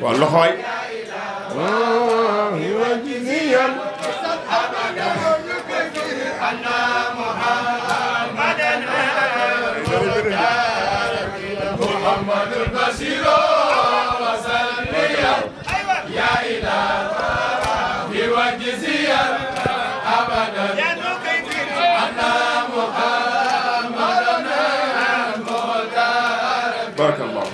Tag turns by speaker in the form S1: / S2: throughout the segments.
S1: waaw loxooy barakallah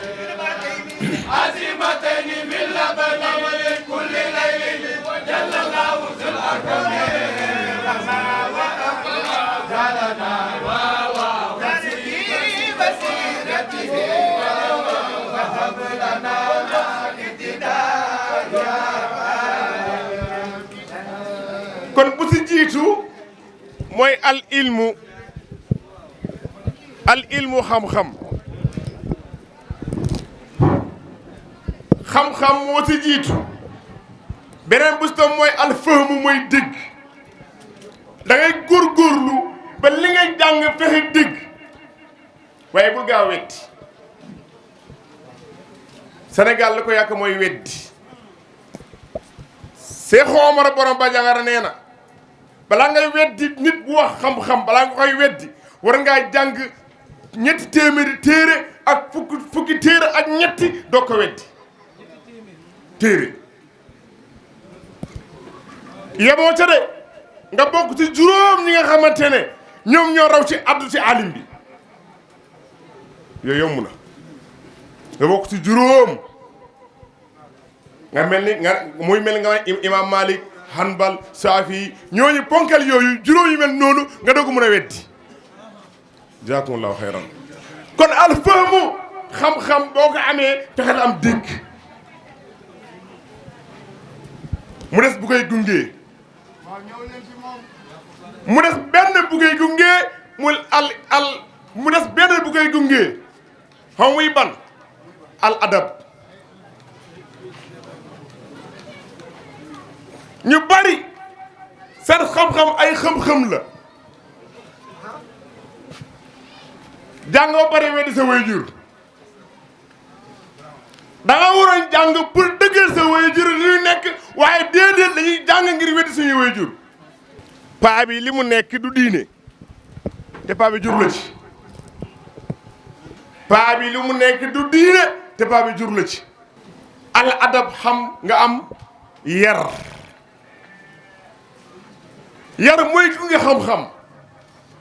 S1: kon bu si jiitu mooy al ilmu xam-xam xam-xam moo si jiitu beneen bu si tam mooy al fahmu mooy dégg da ngay góorgóorlu ba li ngay jàng fexe dégg waaye bul gaaw weddi Sénégal li ko yàq mooy weddi Seex Omar borom ba jangara nee na balaa ngay weddi nit bu wax xam-xam balaa nga koy weddi war ngaa jàng ñetti téeméeri téere ak fukki téere ak ñetti doo ko weddi téere yemoo ca de nga bokk ci juróom ñi nga xamante ne ñoom ñoo raw ci addu ci alim bi yooyu yomb na nga bokk ci juróom nga mel ni nga muy mel nga imam Malik Hanbal Saafi ñooñu ponkal yooyu juróom yu mel noonu nga doog mën a weddi jazaakumullahu xayran kon al fahmu xam-xam boo ko amee fexe am dégg mu des bu koy gungee mu des benn bu koy gungee mu des benn bu koy gungee xam muy ban al adab ñu bari seen xam-xam ay xam-xam la jàngoo bari weddi sa waajur da nga waroon jàng pour dëggal sa waajur li ñu nekk waaye déedéet dañuy jàng ngir weddi suñu waajur paa bi li mu nekk du diine te paa bi jur la ci paa bi li mu nekk du diine te paa bi jur la ci al adab xam nga am yar mooy ki nga xam-xam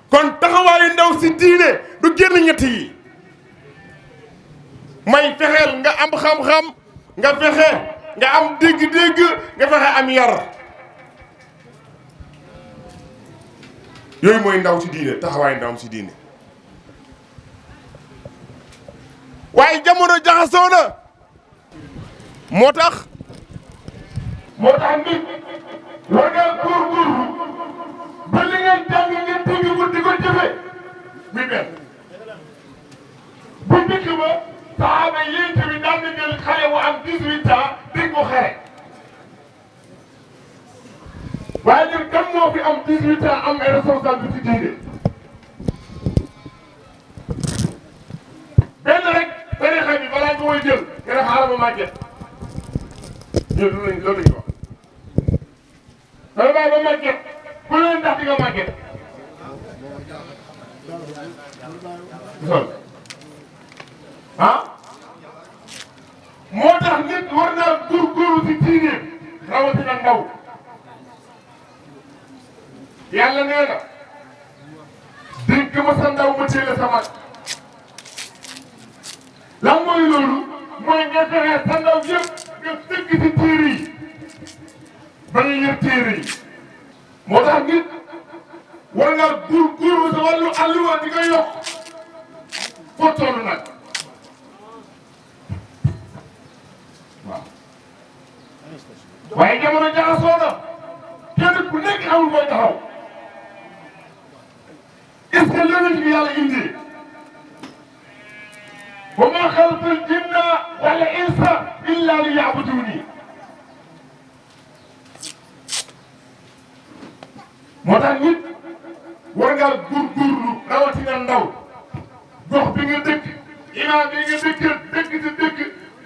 S1: kon taxawaayu ndaw si diine du génn ñett yi may fexeel nga am xam-xam nga fexe nga am dégg-dégg nga fexe am yar yooyu mooy ndaw si diine taxawaayu ndaw si diine waaye jamono jaxasoo na moo tax nit war ngaa góorgóorlu ba li ngeen jàng ngeen dégg ko di ko jëfe muy benn bu njëkk ba saxaaba yi tamit daan na jël xale bu am 18 ans dégg ko xare waaye ñun kan moo fi am 18 ans am ay responsabilité diine benn rek tarixa bi balaa nga koy jël nga def xaaral ma màgget ñun loolu la ñu wax dama bàyyi ba màgget ku leen ndax di nga màgget ah moo tax nit war naa góorgóorlu ci diine rawatina ndaw yàlla nee na dénk ma sa ndaw ma téele sa mag lan mooy loolu mooy nga fexe sa ndaw yëpp nga dëgg ci téere yi ba nga yër téere yi moo tax nit war ngaa góorgóorlu sa wàllu àlluwa di nga yokk foo toll nag waaw waaye jamono jaxasoo na kenn ku nekk amul koy taxaw est-ce que leneen bi yàlla indi wa ma xalaqtul jinna wal insa illa liya'buduni moo tax nit war ngaa góorgóorlu rawatina ndaw gox bi nga dëkk imaam bi nga dëkk ci dëkk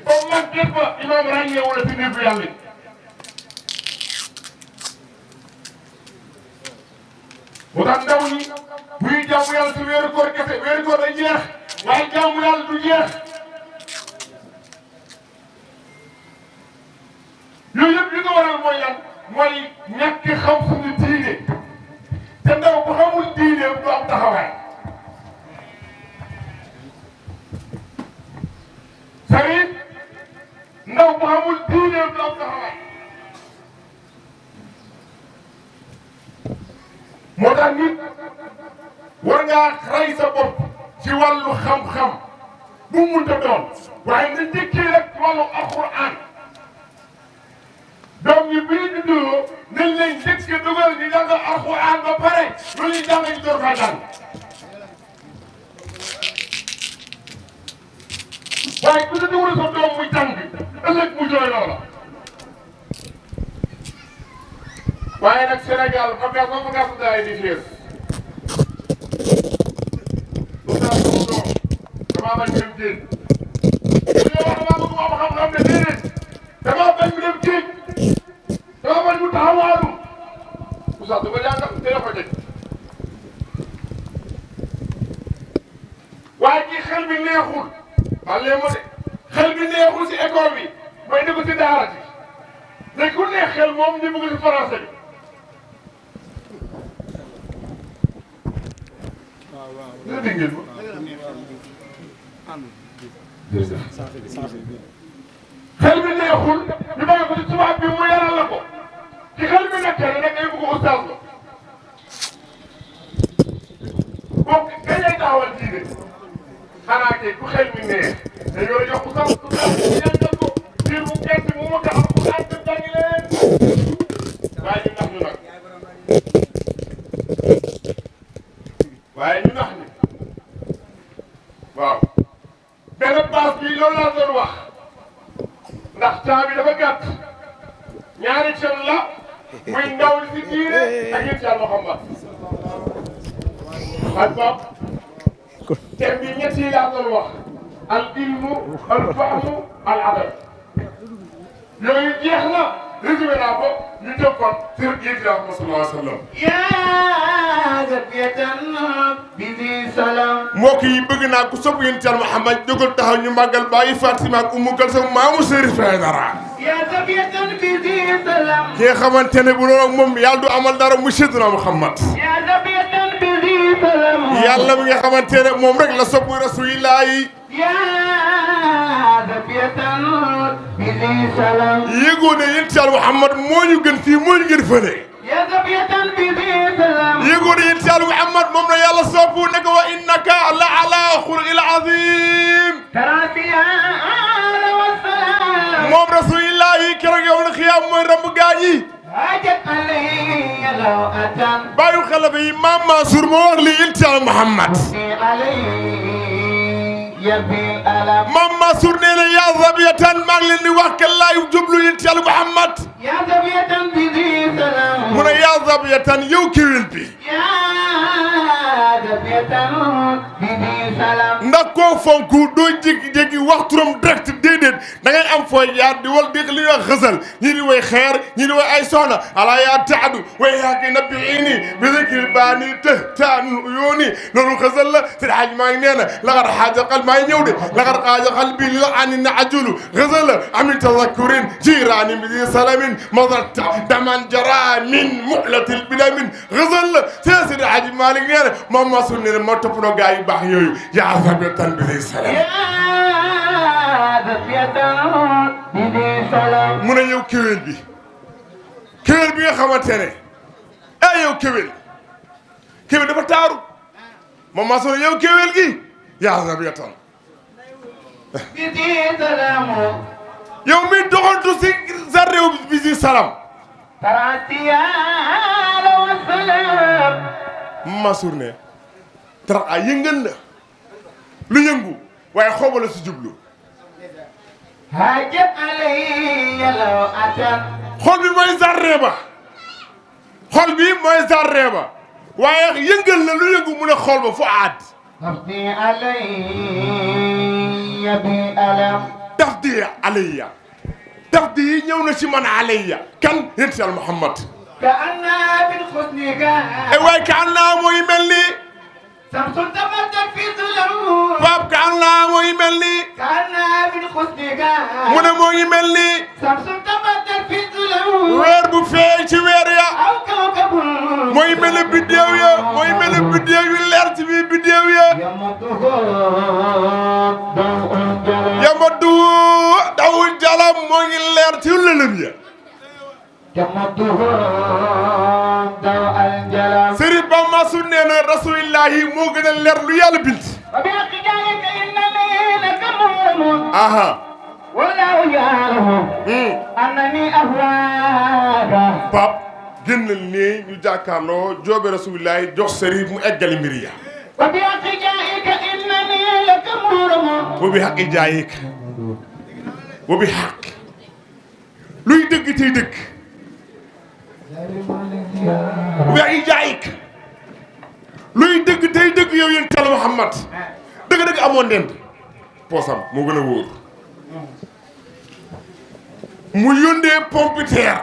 S1: ba màgget ba imaam ràññee wala ci néegu yàlla moo tax ndaw ñi buy jaamu yàlla ci weeru koor kese weeru koor day jeex waaye jaamu yàlla du jeex yooyu yëpp li nga waral mooy lan mooy ñàkk xam suñu diine te ndaw bu xamul diine du am taxawaay sëriñ ndaw bu xamul diine du am taxawaay moo tax nit war ngaa rey sa bopp ci wàllu xam-xam bu mu mënta doon waaye nga njëkkee rek ci wàllu alxuraan doom yi bii di dugg nañ leen njëkk a dugal ñu jàng alxuraan ba pare lu ñuy jàng ñu door faa jàng waaye ku ci dugal sa doom muy jàng ëllëg mu jooy loola waaye nag Sénégal bagage daay di fees lu tax sama doom damaa bañ dem géej su ñu wax damaa bëgg am xam-xam ne déedéet damaa bañ mu dem géej damaa bañ mu taxawaalu Oustaz du ko jàngal dina ko teg waaye ci xel bi neexul wàllee ma de xel bi neexul si école bi may dugg si daara ji léegi ku neex xel moom ñu bëgg si français bi dina dégg ngeen ma jërëjëf xel bi neexul ñu bàyyi ko ci tubaab bi mu yaral la ko ci xel bi nekkee rek ngay bëgg oustaz la boo kañ lay taxawal diine xanaa kay ku xel mi neex dañoo la jox oustaz jàngal ko diir bu gerte mu mën a am ku ànd jàngi leen waaye ñu nax ñu nag waaye ñu nax ñu waaw benn paas bi loolu laa doon wax ndax temps bi dafa gàtt ñaari cën la muy ndaw li si diine ak yéen si Yàlla Muhammad ak Pape thème bi ñett yi laa doon wax al ilmu al fahmu al adab yooyu jeex na résumé naa ko ñu jëm kon sur yéen si Yàlla sallallahu alayhi wa sallam mbokk yi bëgg naa ko sopp yéen Yàlla Muhammad jógal taxaw ñu màggal bàyyi Fatima ak Umu Kalsum maamu Sërif Aydara ki nga xamante ne bu loolu ak moom yàlla du amal dara mu Seydina Muhammad yàlla mi nga xamante ne moom rek la sopp Rasulillah yi yëgoo ne yéen Yàlla Muhammad moo ñu gën fii moo ñu gën fële yëgoo ne yéen Yàlla Muhammad moom la yàlla sopp ne ko wa innaka la ala xuluqil azim moom Rasulillah yi keroog yow la xiyaam mooy ramb gaa yi bàyyi xale bi Maam Mansour moo wax lii yéen Yàlla Muhammad Maam Mansour nee na yaa zabiyatan maa ngi leen di wax ke laay jublu yéen Yàlla Muhammad mu ne yaa zabiyatan yow kéwél bi ndax koo fonk doo jékki-jékki wax turam direct déedéet da ngay am fooy jaar di wal dégg li ñuy wax xësal ñii di way xeer ñii di way ay soxna ala yaa taadu way yaaki nabbi ini bi zikri baani të taanu yooni loolu xësal la si xaaj maa ngi nee na laxar xaaja xal maa ngi ñëw de laxar xaaja xal bi li la ani na ajulu xësal la amin tazakurin jiraani bi di salamin mazat daman jara min muhlatil bilamin xësal la si xaaj maa ngi nee na moom masul ne moo toppandoo gaa yu baax yooyu yaa zabiyatan bi di salam mu ne yow kéwél bi nga xamante ne yow kéwél dafa taaru moom maa sonn yow kéwél gi yaa zabiyatan yow mi doxantu si sa réew bi si salam maa sur ne tara a yëngal la lu yëngu waaye xooba la si jublu xool bi mooy sarre ba xol bi mooy zarre ba waaye yëngal na lu yëngu mu ne xol ba fu aad
S2: تفدي علي بألم
S1: tafdi ñëw na ci man alayya kan yonent Yàlla Muhammad
S2: كأنها بالحسن
S1: waaye ka annaa mooy mel ni
S2: شمس تمدت في ظلم
S1: Pape ka annaa mooy mel ni
S2: كأنها بالحسن
S1: mu ne moo ngi mel ni
S2: شمس تمدت في ظلم
S1: weer bu feeñ ci weer ya
S2: أو كوكب
S1: mooy mel ni biddéew ya mooy mel ni biddéew yu leer ci biir biddéew ya
S2: يمده ضوء الجلال
S1: yamadu dawul jalam moo ngi leer ci lëlëm ya
S2: يمده ضوء الجلال
S1: Sëriñ Bamba su nee na rasulillahi moo gën a leer lu yàlla bind
S2: وبحجائك إنني لك مؤمن
S1: aha
S2: والله يعلم أنني أهواك
S1: Pape génnal nii ñu jàkkaarloo joobe rasulillahi jox sëriñ mu eggali mbir ya
S2: وبحجائك إنني لك مؤمن
S1: wa bi xaqi jaayik wa bi xaq luy dëgg tey dëgg wa bi xaqi jaayik luy dëgg tey dëgg yow yéen Yàlla Muhammad dëgg-dëgg amoon ndend poosam moo gën a wóor mu yóndee pompiteer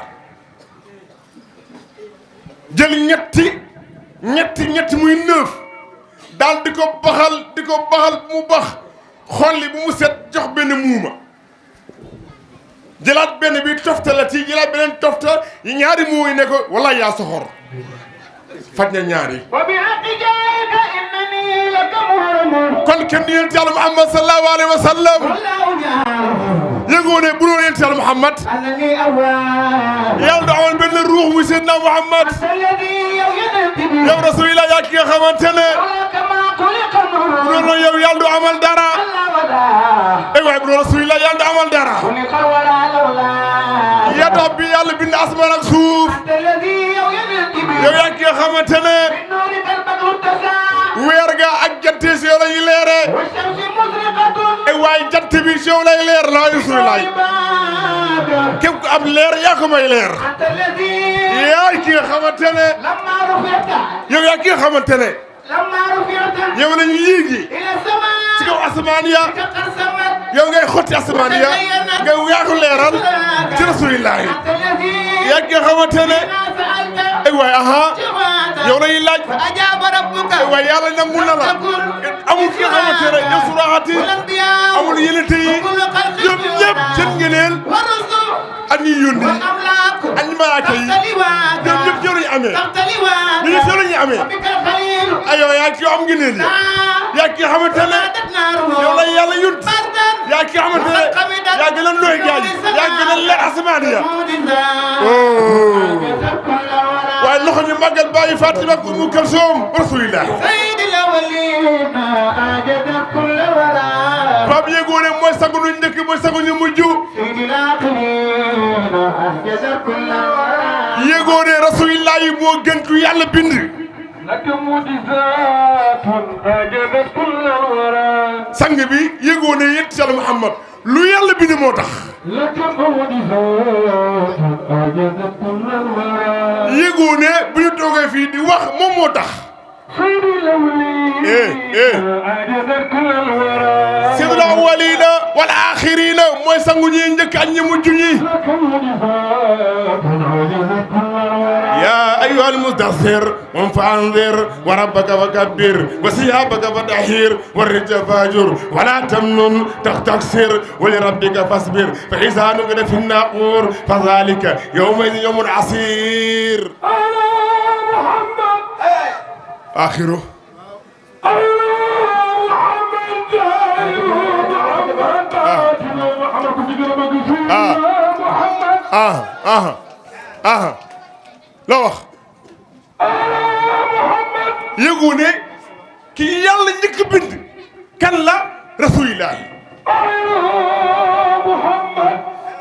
S1: jël ñetti muy 9 daal di ko baxal mu bax xolli bu mu set jox benn muuma jëlaat benn bi tofta la ci jëlaat beneen tofta yi ñaari muu yi ne ko walla yaa soxor faj na ñaari
S2: وبحجائك إنني لك مؤمن
S1: kon kenn du yonent Yàlla Muhammad sallallahu alayhi wa sallam
S2: والله يعلم
S1: yëngoo ne bu doon yonent Yàlla Muhammad
S2: أنني أهواك
S1: yàlla du amoon benn ruux muy Seydina Muhammad
S2: أنت الذي ينتبه
S1: yow rasulillah yaa ki nga xamante ne
S2: ولك ما خلق
S1: bu
S2: النور
S1: doon yow yàlla du amal dara
S2: الله ولا
S1: waaye bu doon rasulillah yàlla du amal dara
S2: خلق الورى لولا
S1: yaa tax bi yàlla bind asamaan ak suuf
S2: أنت الذي ينتبه
S1: yow yaa ki nga xamante ne
S2: من نورك البدر اتسع
S1: weer ga ak jant si yow la ñuy leere
S2: والشمس مشرقة
S1: waaye jant bi si yow lay leer la rasulillah
S2: عبادك
S1: képp ku am leer yaa ko may leer
S2: أنت الذي
S1: yaa ki nga xamante ne
S2: لما رفعت
S1: yow yaa ki nga xamante ne
S2: لما رفعت
S1: yow la ñu yéegi
S2: إلى السماء
S1: ci kaw asamaan ya
S2: تقسمت
S1: yow ngay xotti asamaan ya nga yaa ko leeral ci rasulillah
S2: أنت الذي
S1: yaa ki nga xamante ne
S2: ما سألت
S1: waaye aha
S2: جواد
S1: yow lañuy laaj
S2: فأجاب ربك
S1: waaye yàlla nangu na la amul ki nga xamante ne yow suraxati
S2: والأنبياء
S1: amul yenente yi
S2: وكل خلق
S1: ñoom ñëpp seen ngeneel
S2: والرسل
S1: ak ñi yónni
S2: والأملاك
S1: ak ñi malaaka yi
S2: تختلفات
S1: ñoom ñëpp yow lañu amee
S2: تختلفات
S1: ñu ñëpp yow lañu amee
S2: وبك الخليل
S1: aywa yaa ki am ngeneel yi yaa ki nga xamante ne
S2: نادت ناره
S1: yow la yàlla yunt
S2: بردا
S1: yaa ki nga xamante ne yaa gën a nooy gaaj yaa gën a leer asamaan ya waaye loxo ñu màggal bàyyi Fatima ak Umu Kalsoom rasulillah
S2: سيد الأولين أجد كل ورى
S1: Pape yéegoo ne mooy sangu ñu njëkk mooy sangu ñu mujj
S2: سيد الآخرين أجد كل ورى
S1: yéegoo ne rasulillah yi moo gën ku yàlla bind
S2: لك معجزات أجد كل ورى
S1: sang bi yéegoo ne yéen Yàlla Muhammad lu yàlla bind moo tax
S2: لك معجزات أجد كل ورى
S1: yéegoo ne bu ñu toogee fii di wax moom moo tax
S2: سيد الأولين أجد كل ورى
S1: sayyidul awwalina wal axirina mooy sangu ñi njëkk ak ñi mujj ñi
S2: لك معجزات أجد كل ورى
S1: يا أيها المدثر قم فأنذر وربك فكبر وثيابك فطهر والرجل فاهجر ولا تمنن تستكثر ولربك فاصبر فإذا نقر في الناقور فذلك يومئذ يوم عسير
S2: محمد
S1: آخره la wax yëgu ne ki yàlla njëkk bind kan la rasulillah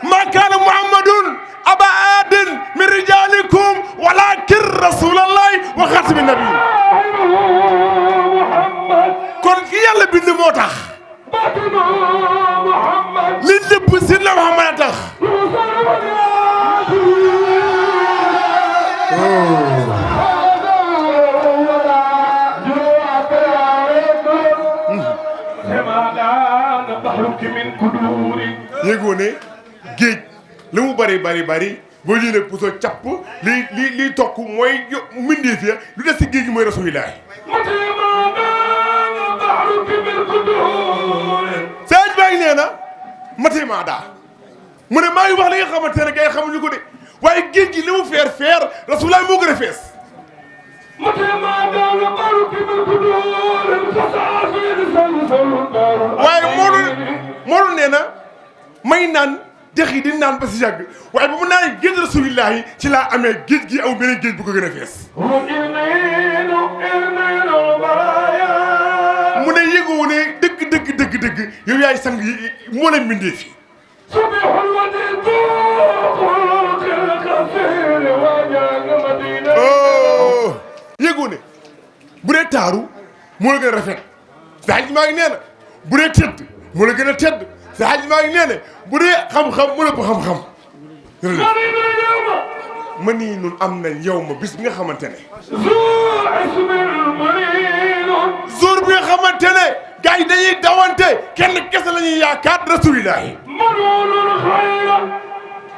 S1: ma kaana muhammadun aba adin min rijalikum walakin rasulallahi wa xatimi nabi kon ki yàlla bind moo tax li lépp si la Muhammad a tax ne géej li mu bari boo jëlee puso capp li tokk mooy mbindeef ya lu des ci géej gi mooy rasulillahi sëñ baa ngi nee na matema daa mu ne maa ngi wax li nga xamante ne gars yi xamuñu ko de waaye géej gi li mu feer rasulillahi moo gën a fees waaye Moodu nee na may naan dex yi di naan ba si yàgg waaye ba mu naan géej rasulillahi ci laa amee géej gi aw beneen géej bu ko gën a fees mu ne yëgoo ne dëgg yow yaay sang yi moo leen bindee fi yëgoo ne bu dee taaru moo la gën a rafet sa xaj maa ngi nee na bu dee tedd moo la gën a tedd sa xaj maa ngi nee na bu dee xam-xam mu la ko xam-xam ma nii nun am nañ yow ma bis bi nga xamante ne jour bi nga xamante ne gars yi dañuy dawante kenn kese la ñuy yaakaar rasulillahi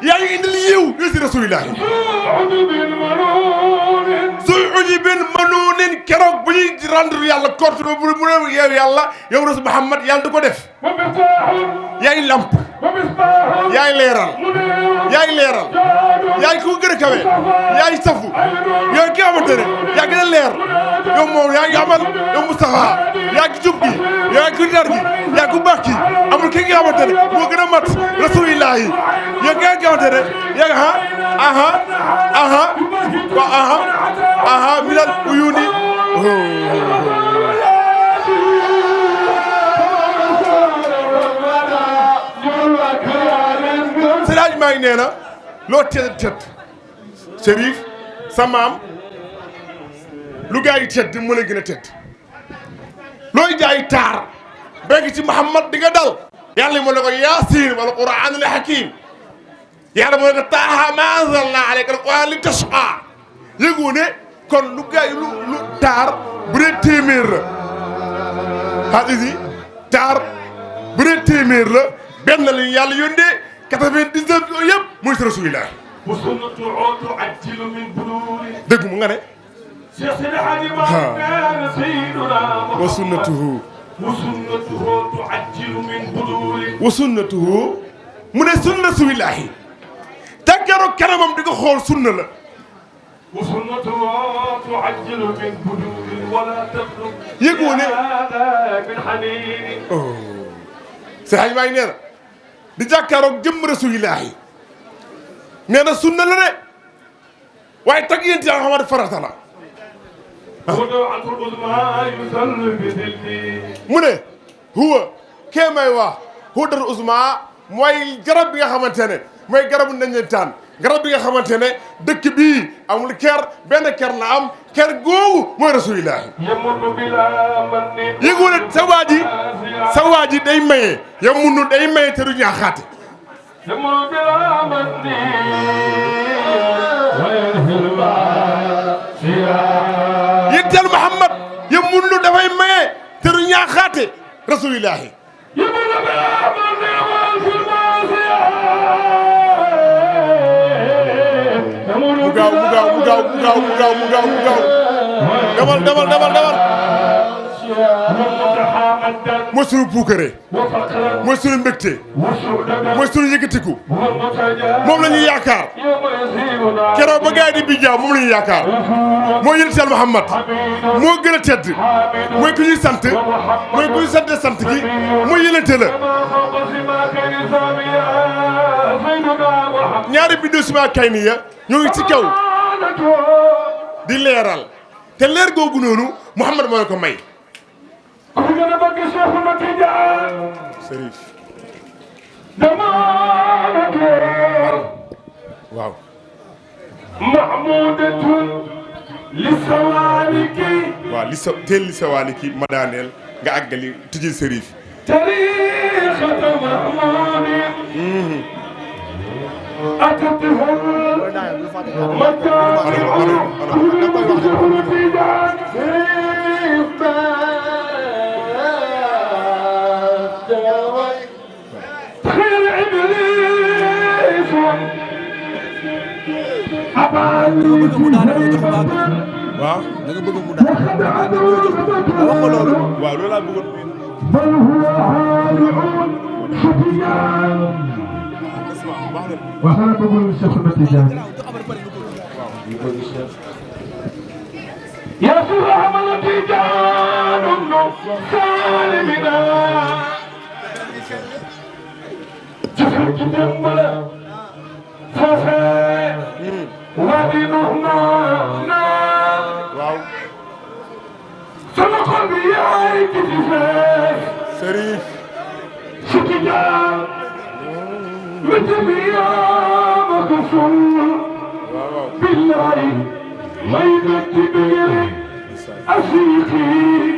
S1: yaa ngi indil yiw yo si rasulillahi suy uji bin manuunin keroog bu ñuy rendre yàlla korte ba mu ne yow yàlla yow rasul Muhammad yàlla du ko def yaay lamp yaay leeral yaay ku gën a kawe yaay safu yow ki xamante ne yaa gën a leer yow moom yaa ngi amal yow Moustapha yaa ngi jub gi yaa ngi dar gi yaa ngi baax gi amul ki nga xamante ne moo gën a mat rasulillahi yow ki nga xamante ne yaa ngi minal uyuni Seydi maa ngi nee na loo tedd Chérif sa maam lu gaa yi tedd mu la gën a tedd looy jaay taar béykat ci Muhammad di nga dal yàlla mu ne ko Yaasin wal Qur'aanil hakiim yàlla mu ne ko Taaha maa anzalnaa alayka al-Qur'aana li tashqaa yëgu ne kon lu gaa yi lu taar bu dee téeméer la xaalis taar bu dee téeméer la benn la yàlla yónnee 99 yooyu yëpp mooy si rasulilah. dëgg mu nga ne. wa sunnatuhu wa sunnatuhu mu ne sunna rasulillahi tàggatoo kanamam di ko xool sunna la. yëgoo ne. si xaj maa ngi nee na di jàkkaaroog jëmm rasulillahi nee na sunna la de waaye tag yéen ci nga xamante farata la. mu ne huwa kee may wax hudatul uzma mooy garab bi nga xamante ne mooy garabu naññentaan garab bi nga xamante ne dëkk bii amul ker benn ker la am ker googu mooy rasulillahi. yëgu ne sa waa ji day maye yamunu day maye te du ñaaxaate. yitteel Muhammad yamunu dafay maye te du ñaaxaate rasulillahi. mu gaaw demal mooy sunu puukare mooy sunu mbégte mooy sunu yëkkatiku moom la ñuy yaakaar keroog ba gaay di bijjaaw moom la ñuy yaakaar mooy yonent Yàlla Muhammad moo gën a tedd mooy ku ñuy sant mooy ku ñuy sant gi mooy yonente la ñaari biddew sima kay ni ya ñoo ngi ci kaw di leeral te leer googu noonu Muhammad moo ko may. Sërif waaw. waaw li sawaaliki ma daaneel nga àggali tijjil Sërif.
S3: nga bëgg mu daaneel nga jox baax
S1: waaw
S3: da nga bëgg mu daaneel wax ko loolu
S1: waaw loolu laa bëggoon
S2: waxal bëggul Cheikh Ahmed Tidiane يا سلام تيجان سالمنا جفت جنبنا ففي وادي نهنا سلق البياي كتفاف
S1: Serif
S2: شتجان متبيا مكسور بالله ما يبتدي أشيخي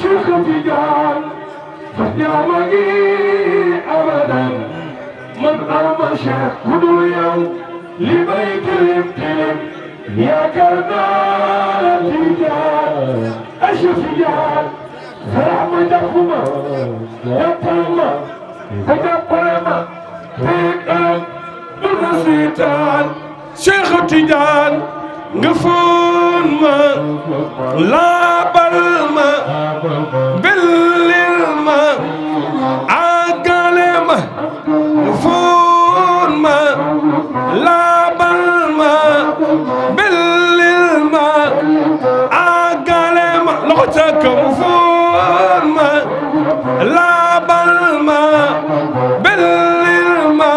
S2: شيخ تجان فجامعي أبدا من أرمى شيخ كل يوم لبيت الامتلم يا كردان تجان أشيخ تجان سلام جفما جفما جفما تجان بالنسيتان شيخ تجان غفون ما لابل ما بلل ما عقل ما غفون ما لابل ما بلل ما عقل ما لغتك غفون ما لابل ما بلل ما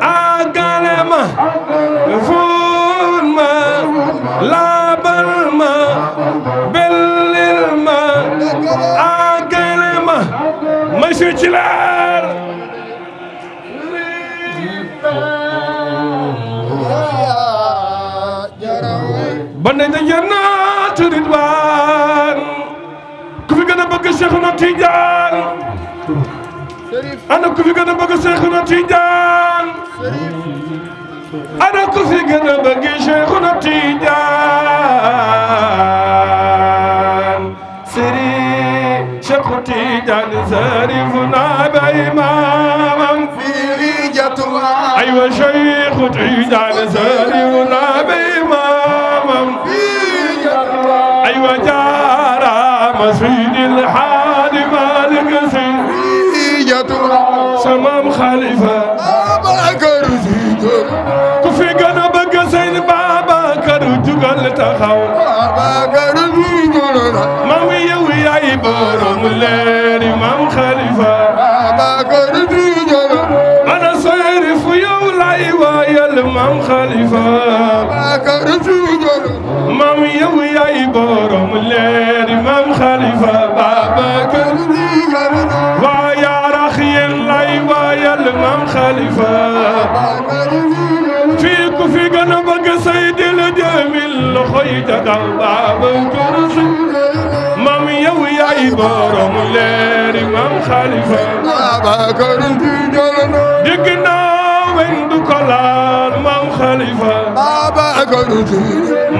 S2: عقل ما غفون لا بالما بالما عقلما ماشي جلال بنينا جنات رضوان كيف كان بقى شيخنا تيجان انا كيف كان بقى شيخنا تيجان أنا كفي قنا بقي شيخنا تيجان سري شيخ تيجان سارفنا بإمام
S1: في ريجة
S2: أيوة شيخ تيجان سارفنا بإمام
S1: في ريجة
S2: أيوة جارة مسجد الحاد مالك سيد
S1: ريجة
S2: سمام خليفة
S1: بكر
S2: ku fi gën a bëgg sëñ Babacar jugal taxaw
S1: بكر
S2: maam yow yaay borom leeri maam Khalifa
S1: بكر
S2: ana Serif yow lay waayal maam Khalifa
S1: بكر
S2: maam yow yaay borom leeri maam Khalifa Babacar waa yaa rax yéen lay waayal maam Khalifa fii ku fi gën a bëgg Seydil Jamil loxo yi ca kaw Babacar Si maam yow yaay borom leeri maam Khalifa
S1: بكر
S2: dégg naa weñ du ko laal maam Khalifa
S1: بكر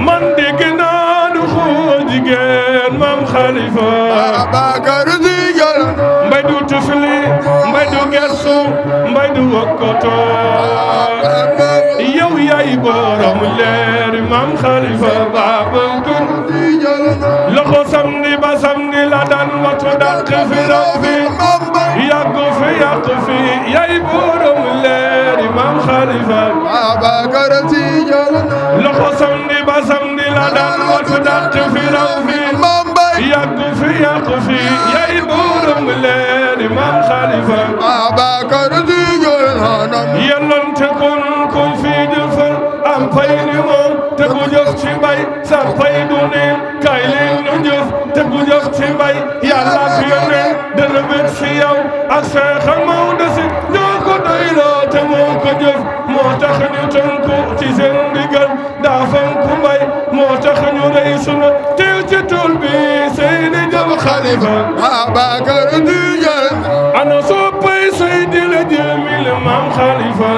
S2: man dégg naa du xoo jigéen maam Khalifa
S1: بكر
S2: mbay du tufli mbay du gersu mbay du wokkoto yow yaay borom leeri maam Khalifa Babacar loxo samedi ba samedi la daan watu dàq fi raw fi yàggu fi yàqu fi yaay borom leeri maam Khalifa
S1: بكر
S2: loxo samedi ba samedi la daan watu dàq fi raw fi yàggu fi yàqu fi yaay borom leeri maam Khalifa
S1: بكر
S2: yellante kon kon fi jëfal am fay ni moom te ku jëf ci mbay sa fay du neen kay leen ñu jëf te ku jëf ci mbay yàlla ak yónnee dana bég ci yow ak Seex Maodo Si ñoo ko doyloo te moo ko jëf moo tax ñu tënku ci seen ndigal daa fonku mbay moo tax ñu rey sunu teew ci tool bi Seydi Jam Khalifa
S1: بكر
S2: ana soppay Seydil Jamil maam Khalifa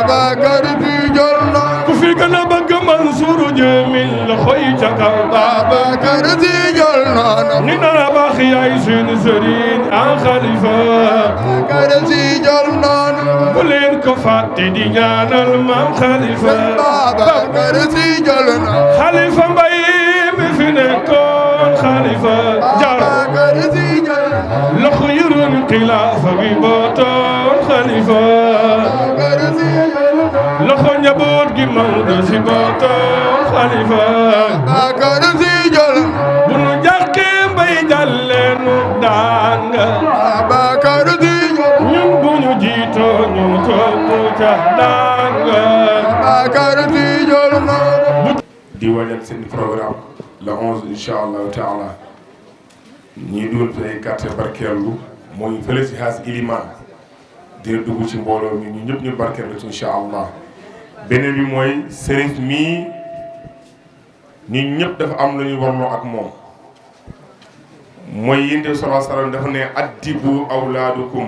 S1: بكر
S2: ku fi gën a bëgg Mansour Jamil loxo yi ca ca kaw
S4: Babacar Si jol noonu
S2: ni dara baax yaay seen sëriñ an xalifa
S4: Babacar Si jol noonu
S2: bu leen ko fàtte di ñaanal maam xalifa
S4: Babacar Si jol noonu
S2: xalifa mbay mi fi nekkoon xalifa jar
S4: Babacar Si jol noonu
S2: loxo yoroon xilaafa bi bootoon xalifa
S4: Babacar Si jol noonu
S2: loxo njaboot gi Maodo si bootoon xalifa
S4: Babacar Si jol noonu
S2: bu nu jàkkee mbay jàlleenu daan nga
S4: Babacar Si jol noonu
S2: ñun bu ñu jiitoo ñu topp ca daan nga
S4: Babacar Si jol noonu
S1: di waajal seen programme le 11 incha allahu taala ñii dugal fi ay carte barkeelu mooy fële si xaas iliman dina dugg ci mbooloo mi ñu ñëpp ñu barkeelu ci incha allah beneen bi mooy sëriñ mii ñun ñëpp dafa am lu ñu warloo ak moom mooy yénte sallallahu alayhi wa sallam dafa ne addibu awlaadukum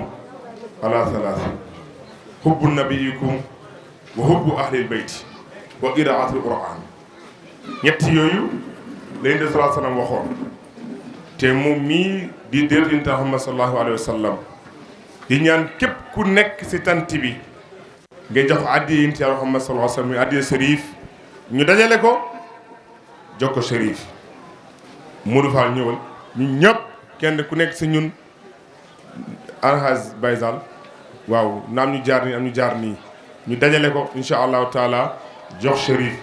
S1: ala salaas hubbu nabiyikum wa hubbu ahlil bayti wa qiraatul quran ñett yooyu la yénte sallallahu alayhi wa sallam waxoon te moom mii di déet yonent Muhammad sallallahu alayhi wa sallam di ñaan képp ku nekk si tant bi nga jox addiya yonent Muhammad sallallahu alayhi wa sallam addiya Cherif ñu dajale ko jox ko Cherif Modou Fall ñëwal ñun ñëpp kenn ku nekk si ñun Alhaj Baysal waaw na am ñu jaar nii am ñu jaar nii ñu dajale ko insha allahu taala jox Cherif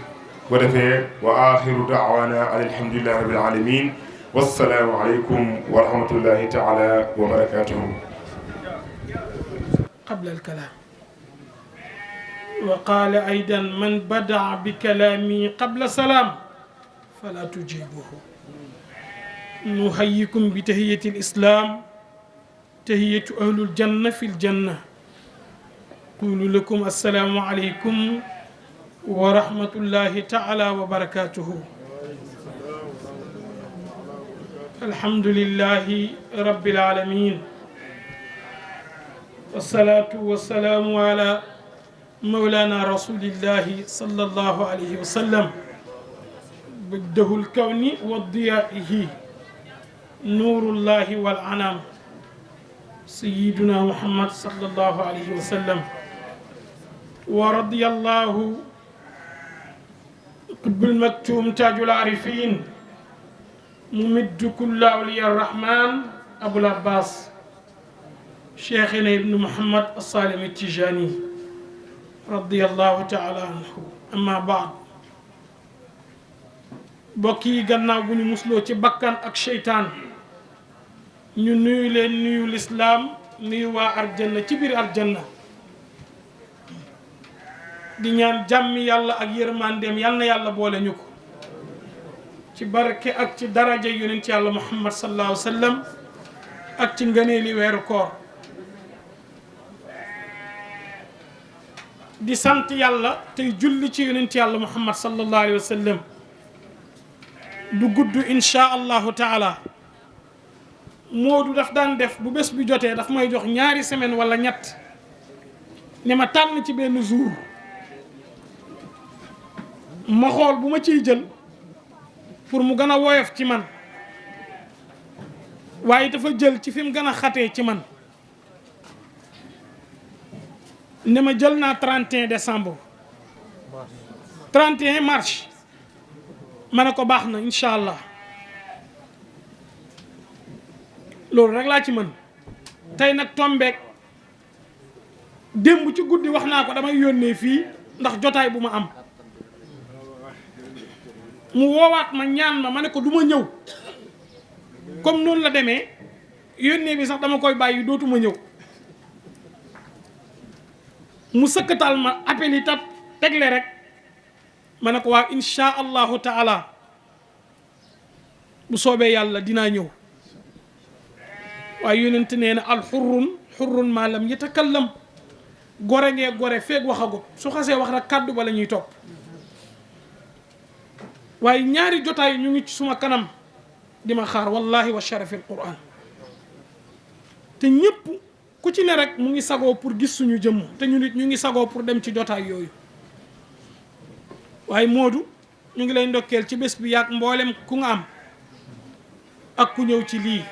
S1: bu defee wa axiru daawana an alhamdulillahi rabbil alamin wassalaamu aleykum wa rahmatullahi taala wa barakatuhu.
S5: قبل الكلام وقال أيضا من بدع بكلامي قبل سلام فلا تجيبه نحييكم بتحية الإسلام تحية أهل الجنة في الجنة قول لكم السلام عليكم ورحمة الله تعالى وبركاته الحمد لله رب العالمين والصلاة والسلام على مولانا رسول الله صلى الله عليه وسلم بده الكون وضيائه نور الله والعنام سيدنا محمد صلى الله عليه وسلم ورضي الله قطب المكتوم تاج العارفين ممد كل أولياء الرحمن أبو العباس شيخنا ابن محمد الصالم التجاني رضي الله تعالى عنه أما بعد بكي غناو بني مسلو تي بكان اك شيطان ñu nuyu leen nuyu l'islam nuyu waa arjanna ci biir arjanna di ñaan jàmmi yàlla ak yërmandeem yal na yàlla boole ñu ko ci barke ak ci daraja yonent yàlla muhammad sallallahu alayhi wa sallam ak ci ngëneeli weeru koor di sant yàlla tey julli ci yonent yàlla muhammad sallallahu alayhi wa sallam du gudd insha allahu taala Moodu daf daan def bu bés bi jotee daf may jox ñaari semaine wala ñett ne ma tànn ci benn jour ma xool bu ma ciy jël pour mu gën a woyof ci man waaye dafa jël ci fi mu gën a xatee ci man ne ma jël naa 31 décembre 31 mars ma ne ko baax na incha allah loolu rek laa ci mën tey nag tombeek démb ci guddi wax naa ko damay yónnee fii ndax jotaay bu ma am mu woowaat ma ñaan ma ne ko du ma ñëw comme noonu la demee yónnee bi sax dama koy bàyyi dootuma ñëw mu sëkkatal ma appel yi tat tegle rek ma ne ko waaw insha allahu taala bu soobee yàlla dinaa ñëw waaye yonent nee na al xurrun maa lam yatakallam gore ngee gore feeg waxagut su xasee wax rek kàddu ba la ñuy topp waaye ñaari jotaay ñu ngi ci suma kanam di ma xaar wallahi wa sharafil quran te ñëpp ku ci ne rek mu ngi sagoo pour gis suñu jëmm te ñu nit ñu ngi sagoo pour dem ci jotaay yooyu waaye Moodu ñu ngi lay ndokkeel ci bés bi yaak mboolem ku nga am ak ku ñëw ci lii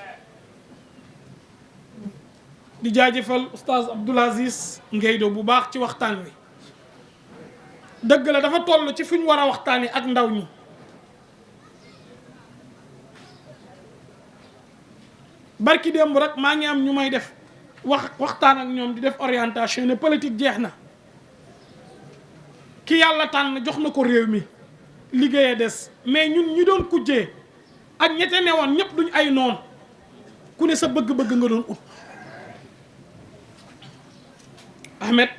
S5: di jaajëfal oustaz Abdoul Aziz Ngeydo bu baax ci waxtaan wi dëgg la dafa toll ci fu ñu war a waxtaani ak ndaw ñi barki démb rek maa ngi am ñu may def waxtaan ak ñoom di def orientation ne politique jeex na ki yàlla tànn jox na ko réew mi liggéeye des mais ñun ñi doon kujjee ak ñette ne woon ñëpp duñ ay noon ku ne sa bëgg-bëgg nga doon ut Ahmed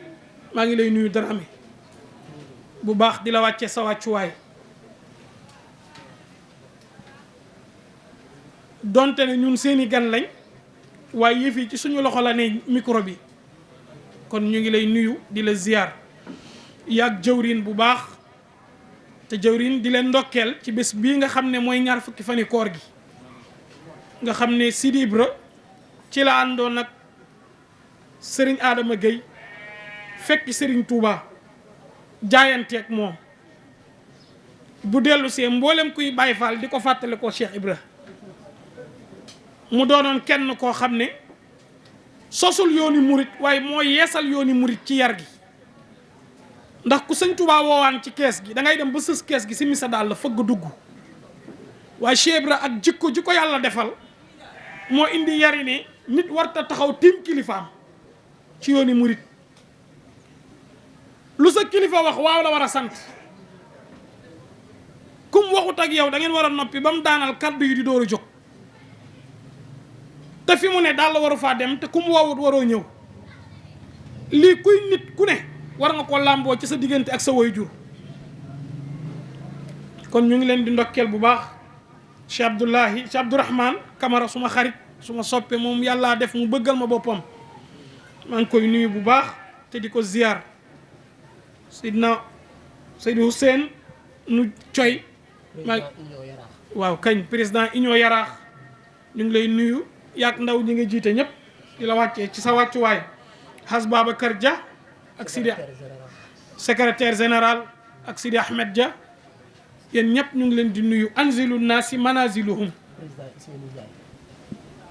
S5: maa ngi lay nuyu Dramé bu baax di la wàcce sa wàccuwaay donte ne ñun seeni gan lañ waaye yëf yi ci suñu loxo la ne micro bi kon ñu ngi lay nuyu di la ziyaar yaag jëwrin bu baax te jëwrin di leen ndokkeel ci bés bii nga xam ne mooy ñaar fukki fani koor gi nga xam ne Sidi Ibra ci la àndoon nag Serigne Adama Gueye fekk Serigne Touba jaayanteeg moom bu dellu see mboolem kuy Baye Fall di ko fàttale ko Cheikh Ibra mu doonoon kenn koo xam ne sosul yooni murit waaye moo yeesal yooni murit ci yar gi ndax ku sëñ Touba woowaan ci kees gi da ngay dem ba sës kees gi si misa daal la fëgg dugg waaye Cheikh Ibra ak jikko ji ko yàlla defal moo indi yari ne nit warta taxaw tiim kilifaam ci yooni murit lu sa kilifa wax waaw la war a sant kum waxut ak yow da ngeen war a noppi ba mu daanal kaddu yi di door a jóg te fi mu ne daal la waru faa dem te kum woowut waroo ñëw lii kuy nit ku ne war nga ko làmboo ci sa diggante ak sa waajur kon ñu ngi leen di ndokkeel bu baax Cheikh Abdoulahi Cheikh Abdourahmane Camara suma xarit suma soppe moom yàllaa def mu bëggal ma boppam maa ngi koy nuyu bu baax te di ko ziyaar Seydou Hussein nu coy waaw kañ président union yaraax ñu ngi lay nuyu yaak ndaw ñi nga jiite ñëpp di la wàccee ci sa wàccuwaay Has Babacar Dia ak Sidi secrétaire général ak Sidi Ahmed Dia yéen ñëpp ñu ngi leen di nuyu anzilu naasi manaziluhum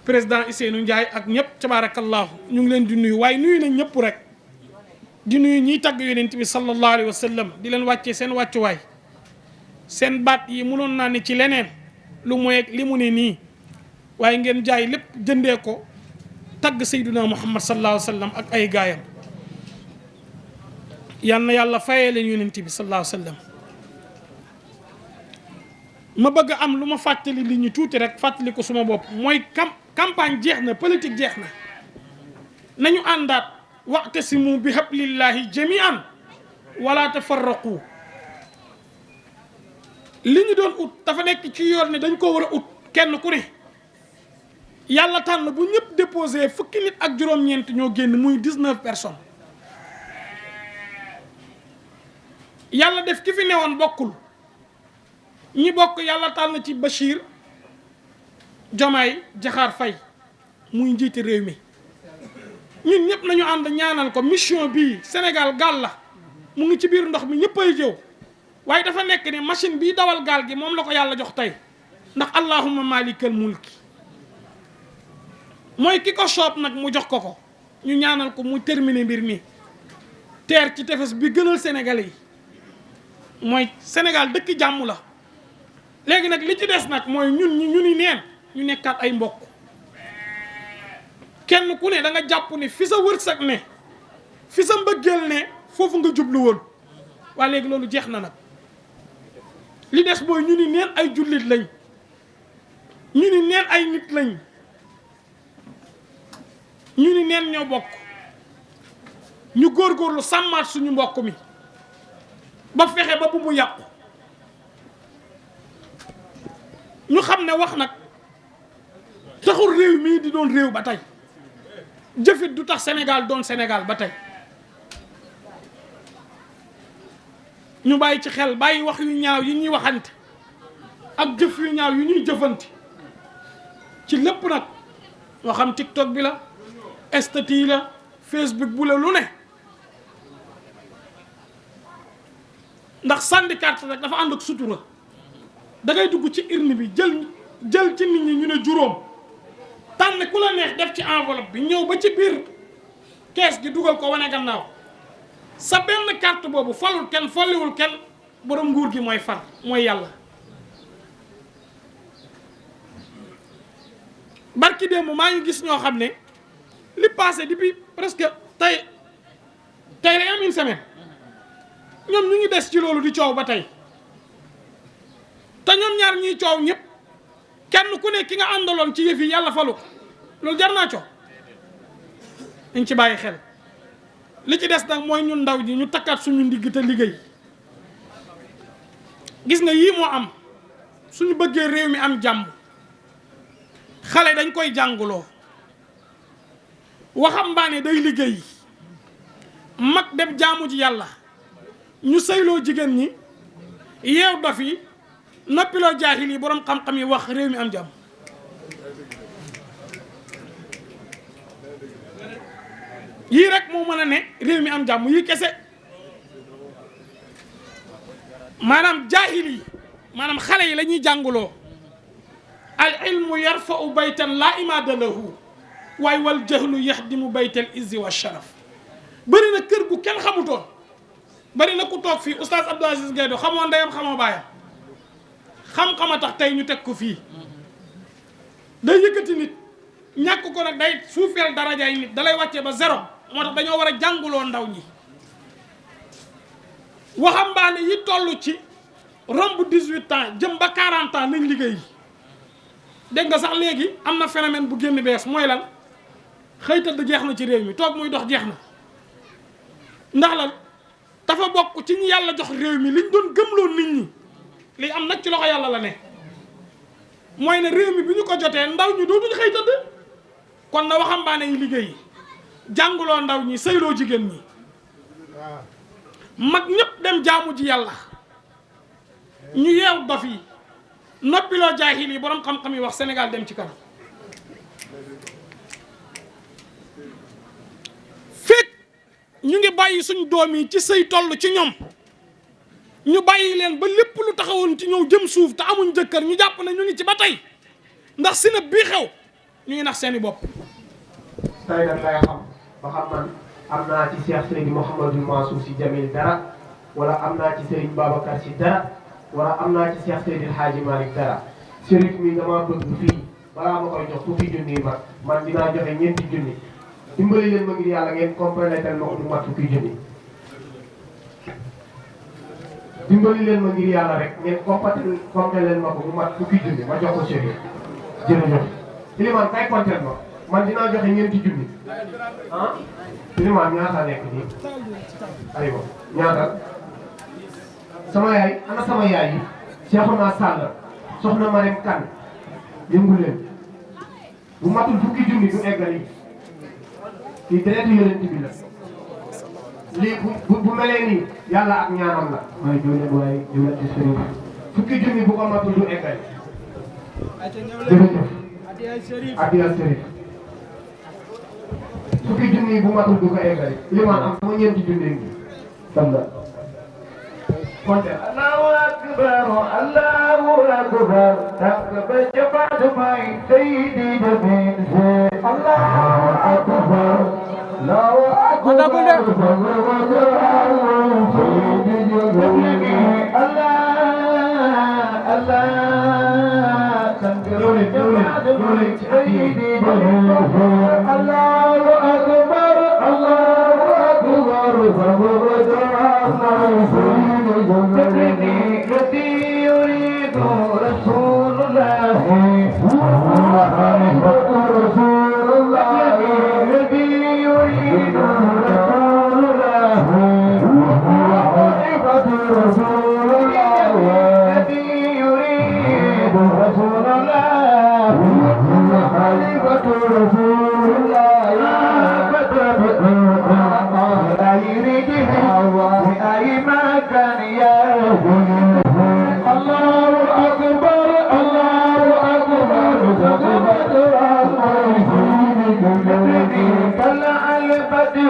S5: président Ousseynou Ndiaye ak ñëpp tabarakallahu ñu ngi leen di nuyu waaye nuyu nañ ñëpp rek di nuyu ñiy tagg yonent bi sallallahu alayhi wa sallam di leen wàccee seen wàccuwaay seen baat yi mënoon naa ne ci leneen lu mooy li mu ne nii waaye ngeen jaay lépp jëndee ko tagg sayduna muhammad sallallahu alayhi wa sallam ak ay gaayam yal na yàlla fayee leen yonent bi sallallahu alayhi wa sallam ma bëgg am lu ma fàttali li ñu tuuti rek fàttali ko suma bopp mooy campagne jeex na politique jeex na nañu àndaat wa'tasimu bi hablillahi jami'an wala tafarraqu li ñu doon ut dafa nekk ci yoon ne dañ ko war a ut kenn ku ne yàlla tànn bu ñëpp déposé fukki nit ak juróom-ñeent ñoo génn muy 19 personnes yàlla def ki fi newoon bokkul ñi bokk yàlla tànn ci Bachir Diomaye Diakhar Faye muy njiiti réew mi ñun ñëpp nañu ànd ñaanal ko mission bii Sénégal gaal la mu ngi ci biir ndox mi ñëpp ay jëw waaye dafa nekk ne machine bii dawal gaal gi moom la ko yàlla jox tey ndax allahumma malikal mulki mooy ki ko soob nag mu jox ko ñu ñaanal ko mu terminer mbir mi teer ci tefes bi gënal Sénégalais yi mooy Sénégal dëkk jàmm la léegi nag li ci des nag mooy ñun ni neen ñu nekkaat ay mbokk kenn ku ne da nga jàpp ne fi sa wërsëg ne fi sa mbëggeel ne foofu nga jublu woon waaye léegi loolu jeex na nag li des mooy ñu ni neen ay jullit lañ ñu ni neen ay nit lañ ñu ni neen ñoo bokk ñu góorgóorlu sàmmaat suñu mbokk mi ba fexe ba bu mu yàqu ñu xam ne wax nag taxul réew mii di doon réew ba tey jëfit du tax Sénégal doon Sénégal ba tey ñu bàyyi ci xel bàyyi wax yu ñaaw yi ñuy waxante ak jëf yu ñaaw yu ñuy jëfante ci lépp nag moo xam TikTok bi la statut yi la Facebook bu la lu ne ndax sànni carte rek dafa ànd ak sutura da ngay dugg ci urne bi jël ci nit ñi ñu ne juróom tànn ku la neex def ci enveloppe bi ñëw ba ci biir kees gi dugal ko wane gannaaw sa benn carte boobu falul kenn folliwul kenn borom nguur gi mooy far mooy yàlla. barki démb maa ngi gis ñoo xam ne li passé depuis presque tey lay am une semaine ñoom ñu ngi des ci loolu di coow ba tey te ñoom ñaar ñuy coow ñëpp kenn ku ne ki nga àndaloon ci yëf yi yàlla falu ko loolu jar naa coow dañ ci bàyyi xel. li ci des nag mooy ñun ndaw ji ñu takkaat suñu ndigg te liggéey gis nga yii moo am suñu bëggee réew mi am jàmm xale dañ koy jànguloo waxambaane day liggéey mag dem jaamu ji yàlla ñu sëyloo jigéen ñi yeew dof yi noppiloo jaahil yi boroom xam-xam yi wax réew mi am jàmm. yii rek moo mën a ne réew mi am jàmm yii kese maanaam jaahil yi maanaam xale yi la ñuy jànguloo al ilmu yarfau baytan laa imaada lahu waaye wal jahlu yaxdimu baytal izzi wa sharaf. bëri na kër gu kenn xamutoon bëri na ku toog fii oustaz Abdou Aziz Gaydo xamoo ndeyam xamoo baayam xam-xama tax tey ñu teg ko fii day yëkkati nit ñàkk ko nag day suufeel darajaay nit dalay wàccee ba zéro. moo tax dañoo war a jànguloo ndaw ñi waxambaane yi toll ci romb 18 ans jëm ba 40 ans nañ liggéey dégg nga sax léegi am na phénomène bu génn bees mooy lan xëy tëdd jeex na ci réew mi toog muy dox jeex na ndax lan dafa bokk ci ñi yàlla jox réew mi liñ doon gëmloo nit ñi li am nag ci loxo yàlla la ne mooy ne réew mi bi ñu ko jotee ndaw ñi dootuñ xëy tëdd kon na waxambaane yi liggéey jànguloo ndaw ñi sëyloo jigéen ñi mag ñëpp dem jaamu ji yàlla ñu yeew dof yi noppiloo jaahil yi boroom xam-xam yi wax Sénégal dem ci kanam fekk ñu ngi bàyyi suñ doom yi ci sëy toll ci ñoom ñu bàyyi leen ba lépp lu taxawoon ci ñëw jëm suuf te amuñ jëkkër ñu jàpp ne ñu ngi ci ba tey ndax si na bii xew ñu ngi nax seeni bopp.
S6: tey nag lay xam ba xam man am naa ci Cheikh Seydi Mouhamadou Mansour Sy Djamil dara wala am naa ci Serigne Babacar Sy dara wala am naa ci Cheikh Seydi El Hadji Malick dara Chérif mi damaa bëgg fii balaa ma koy jox fukki junni man dinaa joxe ñeenti junni dimbali leen ma ngir yàlla ngeen complété ma ko du mat fukki junni dimbali leen ma ngir yàlla rek ngeen complété ma ko du mat fukki junni ma jox ko Chérif jërëjëf Iliman kay complété ma man dinaa joxe ñeenti junni ah Iliman ñaata nekk nii aywa ñaata sama yaay ana sama yaay yi Cheikhouna Sall soxna Marème Kane yëngu leen bu matul fukki junni du eggali kii deretu yonent bi la lii bu melee nii yàlla ak ñaanam la waaye jóge ci sëriñ fukki junni bu ko matul du eggali jërëjëf adiya sëriñ fukki junni bu matul du ko eggali limaan am sama ñeenti junni ngi salla konte Allahu akbar Allahu akbar takba jabat may sayyidi jamin Allahu akbar Allahu akbar طلع البدر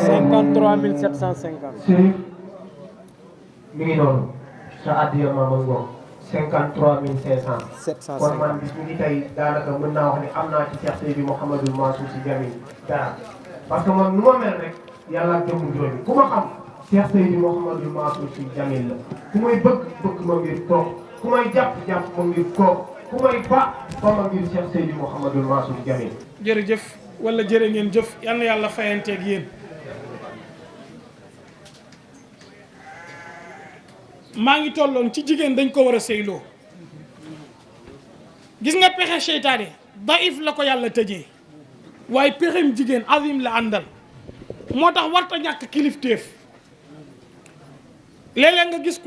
S7: 53 750.
S6: Chérif mi ngi noonu sa addiya maama ngoog 53 500. kon man bis mi ngi tey daanaka mën naa wax ne am naa ci Cheikh Seydi Mouhamadou Mansour Sy Djamil dara parce que man nu ma mel rek yàlla jëmm juróomi ku ma xam Cheikh Seydi Mouhamadou Mansour Sy Djamil la ku may bëgg ma ngir toog ku may jàpp ma ngir toog ku may ba ma ngir Cheikh Seydi Mouhamadou Mansour Sy Djamil.
S5: jërëjëf wala jërë ngeen jëf yal na yàlla fayanteeg yéen. maa ngi tolloon ci jigéen dañ ko war a sëyloo gis nga pexe seytaane daif la ko yàlla tëjee waaye pexem jigéen azim la àndal moo tax warta ñàkk kilifteef léeg-léeg nga gis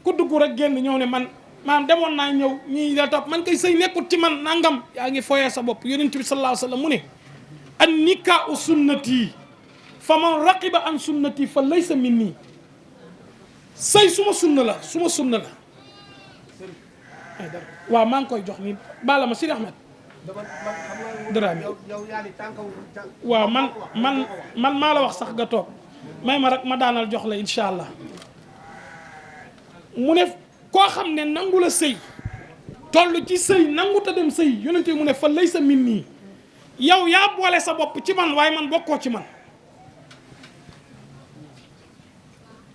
S5: ku dugg rek génn ñëw ne man maam demoon naa ñëw ñii la topp man koy sëy nekkut ci man nangam yaa ngi foyee sa bopp yonent bi sallallahu alayhi wa sallam mu ne an nikaa sunnati fa man raqiba an sunnati fa laysa minni sëy suma sunna la waaw maa ngi koy jox ni bala ma Sidi Ahmed Dramé waaw man maa la wax sax nga toog may ma rek ma daanal jox la incha allah mu ne koo xam ne nangu la sëy toll ci sëy nangu ta dem sëy yonente mu ne fa lay sa min nii yow yaa boole sa bopp ci man waaye man bokkoo ci man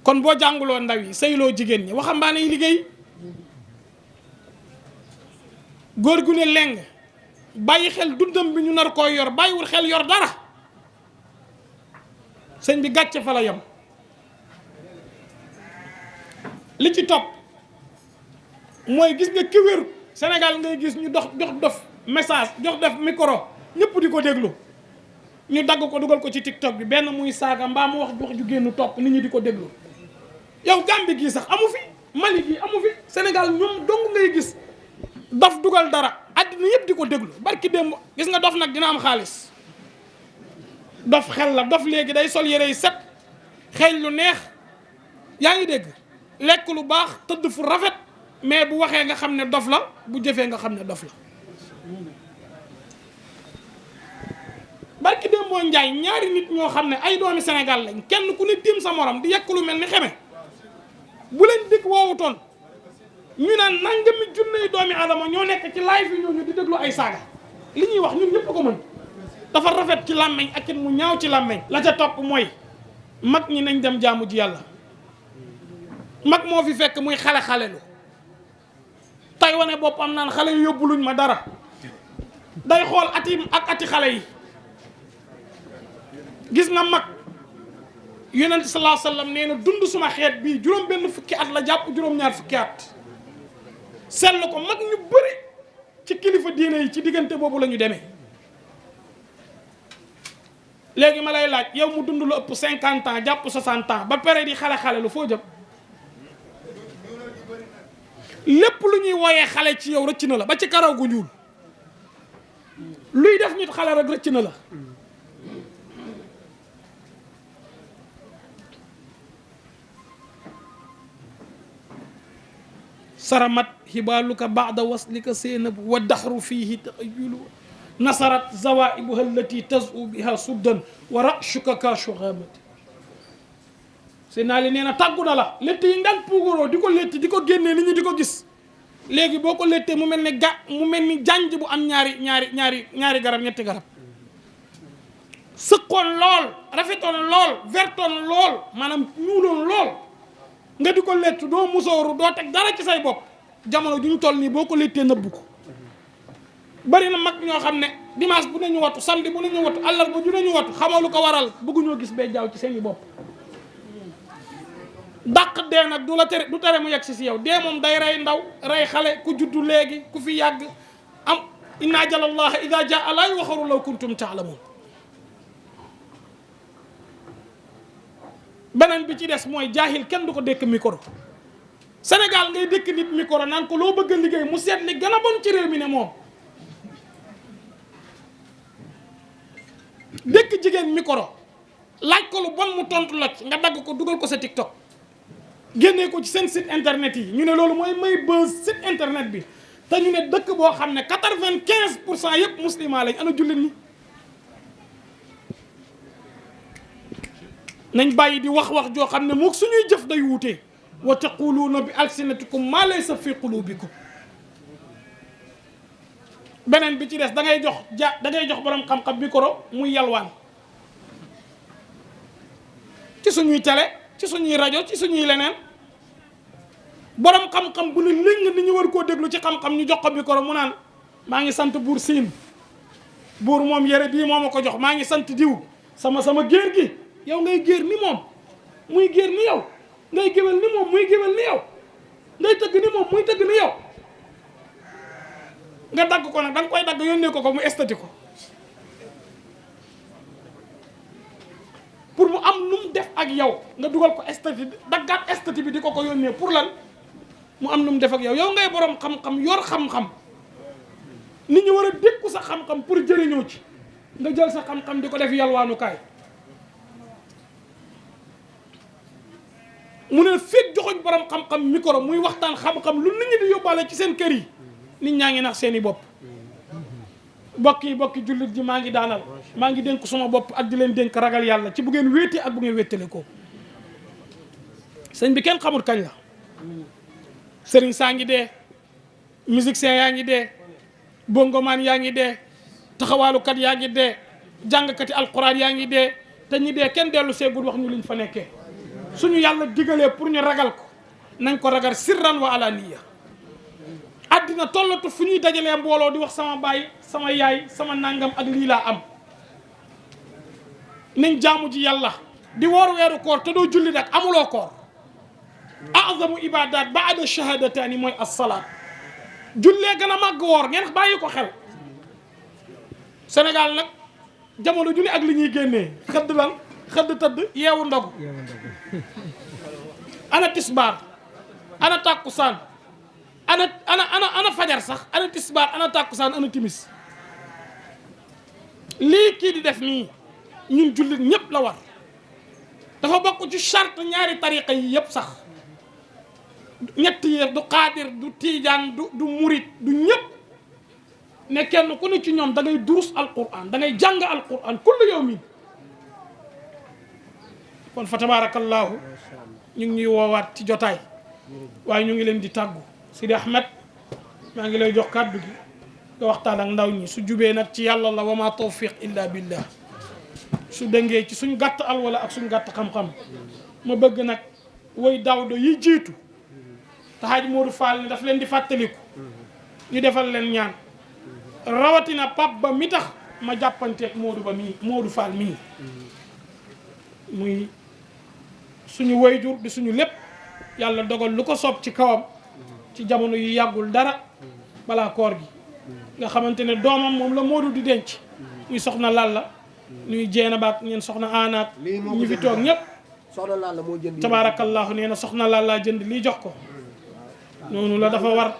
S5: kon boo jànguloo ndaw yi sëyloo jigéen ñi waxambaane yi liggéey góor gu ne leng bàyyi xel dundam bi ñu nar koy yor bàyyiwul xel yor dara sëñ bi gàcce fa la yem li ci topp mooy gis nga ki wér Sénégal ngay gis ñu jox def message jox def micro ñëpp di ko déglu ñu dagg ko dugal ko ci TikTok bi benn muy saaga mbaa mu wax ju génn topp nit ñi di ko déglu yow Gambie gii sax amu fi Mali gii amu fi Sénégal ñoom dong ngay gis dof dugal dara àddina yëpp di ko déglu barki démb gis nga dof nag dina am xaalis dof xel la dof léegi day sol yére yi set xeeñ lu neex yaa ngi dégg lekk lu baax tëdd fu rafet mais bu waxee nga xam ne dof la bu jëfee nga xam ne dof la barki démb moo njaay ñaari nit ñoo xam ne ay doomi Sénégal lañ kenn ku ne tiim sa morom di yekk lu mel ni xeme bu leen dikk woowutoon ñu naan nangami junne doomi adama ñoo nekk ci live yi ñooñu di déglu ay saaga li ñuy wax ñun ñëpp ko mën dafa rafet ci làmmeñ ak it mu ñaaw ci làmmeñ la ca topp mooy mag ñi nañ dem jaamu ji yàlla mag moo fi fekk muy xale lu tey wane boppam naan xale yu yóbbuluñ ma dara day xool ati ak ati xale yi gis nga mag yonent sallallahu alayhi wasallam nee na dund suma xeet bii juróom benn fukki at la jàpp juróom-ñaar fukki at seetlu ko mag ñu bëri ci kilifa diine yi ci diggante boobu la ñu demee léegi ma lay laaj yow mu dund lu ëpp 50 ans jàpp 60 ans ba pare di xale lu foo jëm lépp lu ñuy wooyee xale ci yow rëcc na la ba ci karaw gu ñuul luy def nit xale rek rëcc na la saramat xibaaluka baada waslika seenab wa daxru fiihi taxayulu nasarat zawaibuha allati tazu biha suddan wa rashuka kaashu xaamati seen naa li nee na tàggu na la létt yi ngan puugaroo di ko létt di ko génnee nit ñi di ko gis léegi boo ko léttee mu mel ni janj bu am ñaari garab ñetti garab sëqoon lool rafetoon lool vertoon lool maanaam ñuuloon lool nga di ko létt doo musóoru doo teg dara ci say bopp jamono ju ñu toll nii boo ko léttee nëbbu ko bari na mag ñoo xam ne dimanche bu nañu wattu samedi bu nañu wattu àllarba ju nañu wattu xamoo lu ko waral bëgguñoo gis bee jaaw ci seen i bopp dàq dee nag du tere mu yegg si yow dee moom day rey ndaw rey xale ku juddu léegi ku fi yàgg am inna ajalallaha ida jaa laa yuxaru law kuntum taalamun beneen bi ci des mooy jaahil kenn du ko dékk micro Sénégal ngay dékk nit micro naan ko loo bëgg a liggéey mu seet li gën a bon ci réew mi ne moom dékk jigéen micro laaj ko lu bon mu tontu locc nga dagg ko dugal ko sa TikTok génnee ko ci seen site internet yi ñu ne loolu mooy may buzz site internet bi te ñu ne dëkk boo xam ne 95% yëpp muslima lañ ana jullit ñi. nañ bàyyi di wax joo xam ne moog suñuy jëf day wuute wa taquluuna bi alsinatikum maa laysa fi qulubikum. beneen bi ci des da ngay jox borom xam-xam micro muy yalwaan ci suñuy télé ci suñuy rajo ci suñuy leneen borom xam-xam bu ne léegi ni ñu war koo déglu ci xam-xam ñu jox ko micro mu naan maa ngi sant buur siin buur moom yére bii moo ma ko jox maa ngi sant diw sama géer gi yow ngay géer ni moom muy géer ni yow ngay géwél ni moom muy géwél ni yow ngay tëgg ni moom muy tëgg ni yow nga dagg ko nag da nga koy dagg yónnee ko mu estati ko pour mu am nu mu def ak yow nga dugal ko estati daggaat estati bi di ko yónnee pour lan mu am nu mu def ak yow yow ngay borom xam-xam yor xam-xam nit ñi war a dékku sa xam-xam pour jëriñoo ci nga jël sa xam-xam di ko def yalwaanukaay mu ne fekk joxoñ borom xam-xam micro muy waxtaan xam-xam lu nit ñi di yóbbaale ci seen kër yi nit ñaa ngi nax seeni bopp bokki jullit ji maa ngi daanal maa ngi dénk suma bopp ak di leen dénk ragal yàlla ci bu ngeen wéetee ak bu ngeen wéttale ko sëñ bi kenn xamul kañ la sëriñ saa ngi dee musicien yaa ngi dee bongomaan yaa ngi dee taxawaalukat yaa ngi dee jàngkati alquran yaa ngi dee te ñi dee kenn dellu seegul wax ñu liñ fa nekkee suñu yàlla digalee pour ñu ragal ko nañ ko ragal sirran wa alaniya àddina tollatu fu ñuy dajalee mbooloo di wax sama baay sama yaay sama nangam ak lii laa am nañ jaamu ji yàlla di woor weeru koor te doo julli nag amuloo koor a'zamu ibadat ba'da shahadataani mooy as-salaat jullee gën a màgg woor ngeen bàyyi ko xel Sénégal nag jamono julli ak li ñuy génnee xëdd tëdd yeewu ndogu ana tisbaar ana tàkkusaan ana fajar sax ana tisbaar ana tàkkusaan ana timis lii kii di def nii ñun jullit ñëpp la war dafa bokk ci charte ñaari tariqa yi yëpp sax ñett yi du xaadir du tiijaan du murit du ñëpp ne kenn ku ne ci ñoom da ngay durus alquran da ngay jàng alquran kullu yawmin kon fa tabarakallahu ñu ngi ñuy woowaat ci jotaay waaye ñu ngi leen di tàggu Sidi Ahmed maa ngi lay jox kàddu gi nga waxtaan ak ndaw ñi su jubee nag ci yàlla la wa ma tawfiq illa billah su dëngee ci suñ gàtt alwala ak suñ gàtt xam-xam ma bëgg nag way dawdo yi jiitu te Hadj Modou Fall ne daf leen di fàttaliku ñu defal leen ñaan rawatina pap ba mi tax ma jàppanteeg Modou Fall mii muy suñu wayjur di suñu lépp yàlla dogal lu ko soob ci kawam ci jamono yu yàggul dara balaa koor gi nga xamante ne doomam moom la Modou di denc muy soxna Lalla ñuy jeena baak ñeen soxna Anaat ñu fi toog ñëpp tabaarakallahu nee na soxna Lalla jënd lii jox ko noonu la dafa war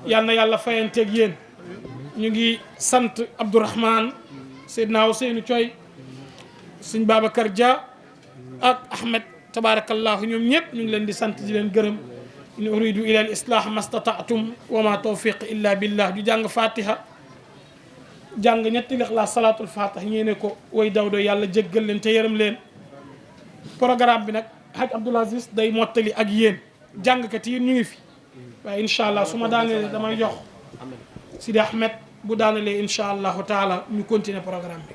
S5: yal na yàlla fayanteeg yéen ñu ngi sant Abdourahmane Seydina Ousseynou Thioy sëñ Babacar Dia ak Ahmed tabaarakallahu ñoom ñëpp ñu ngi leen di sant di leen gërëm in uridu ila al islah mastata'tum wa ma tawfiq illa billah du jàng fatiha jàng ñetti lixlaas salaatul fatiha ñeene ko way dawdo yàlla jéggal leen te yërëm leen programme bi nag Hadj Abdoul Aziz day mottali ak yéen jàngkat yi ñu ngi fi waaye incha allah su ma daanelee damay jox Sidi Ahmed bu daanelee incha allahu taala ñu continuer programme bi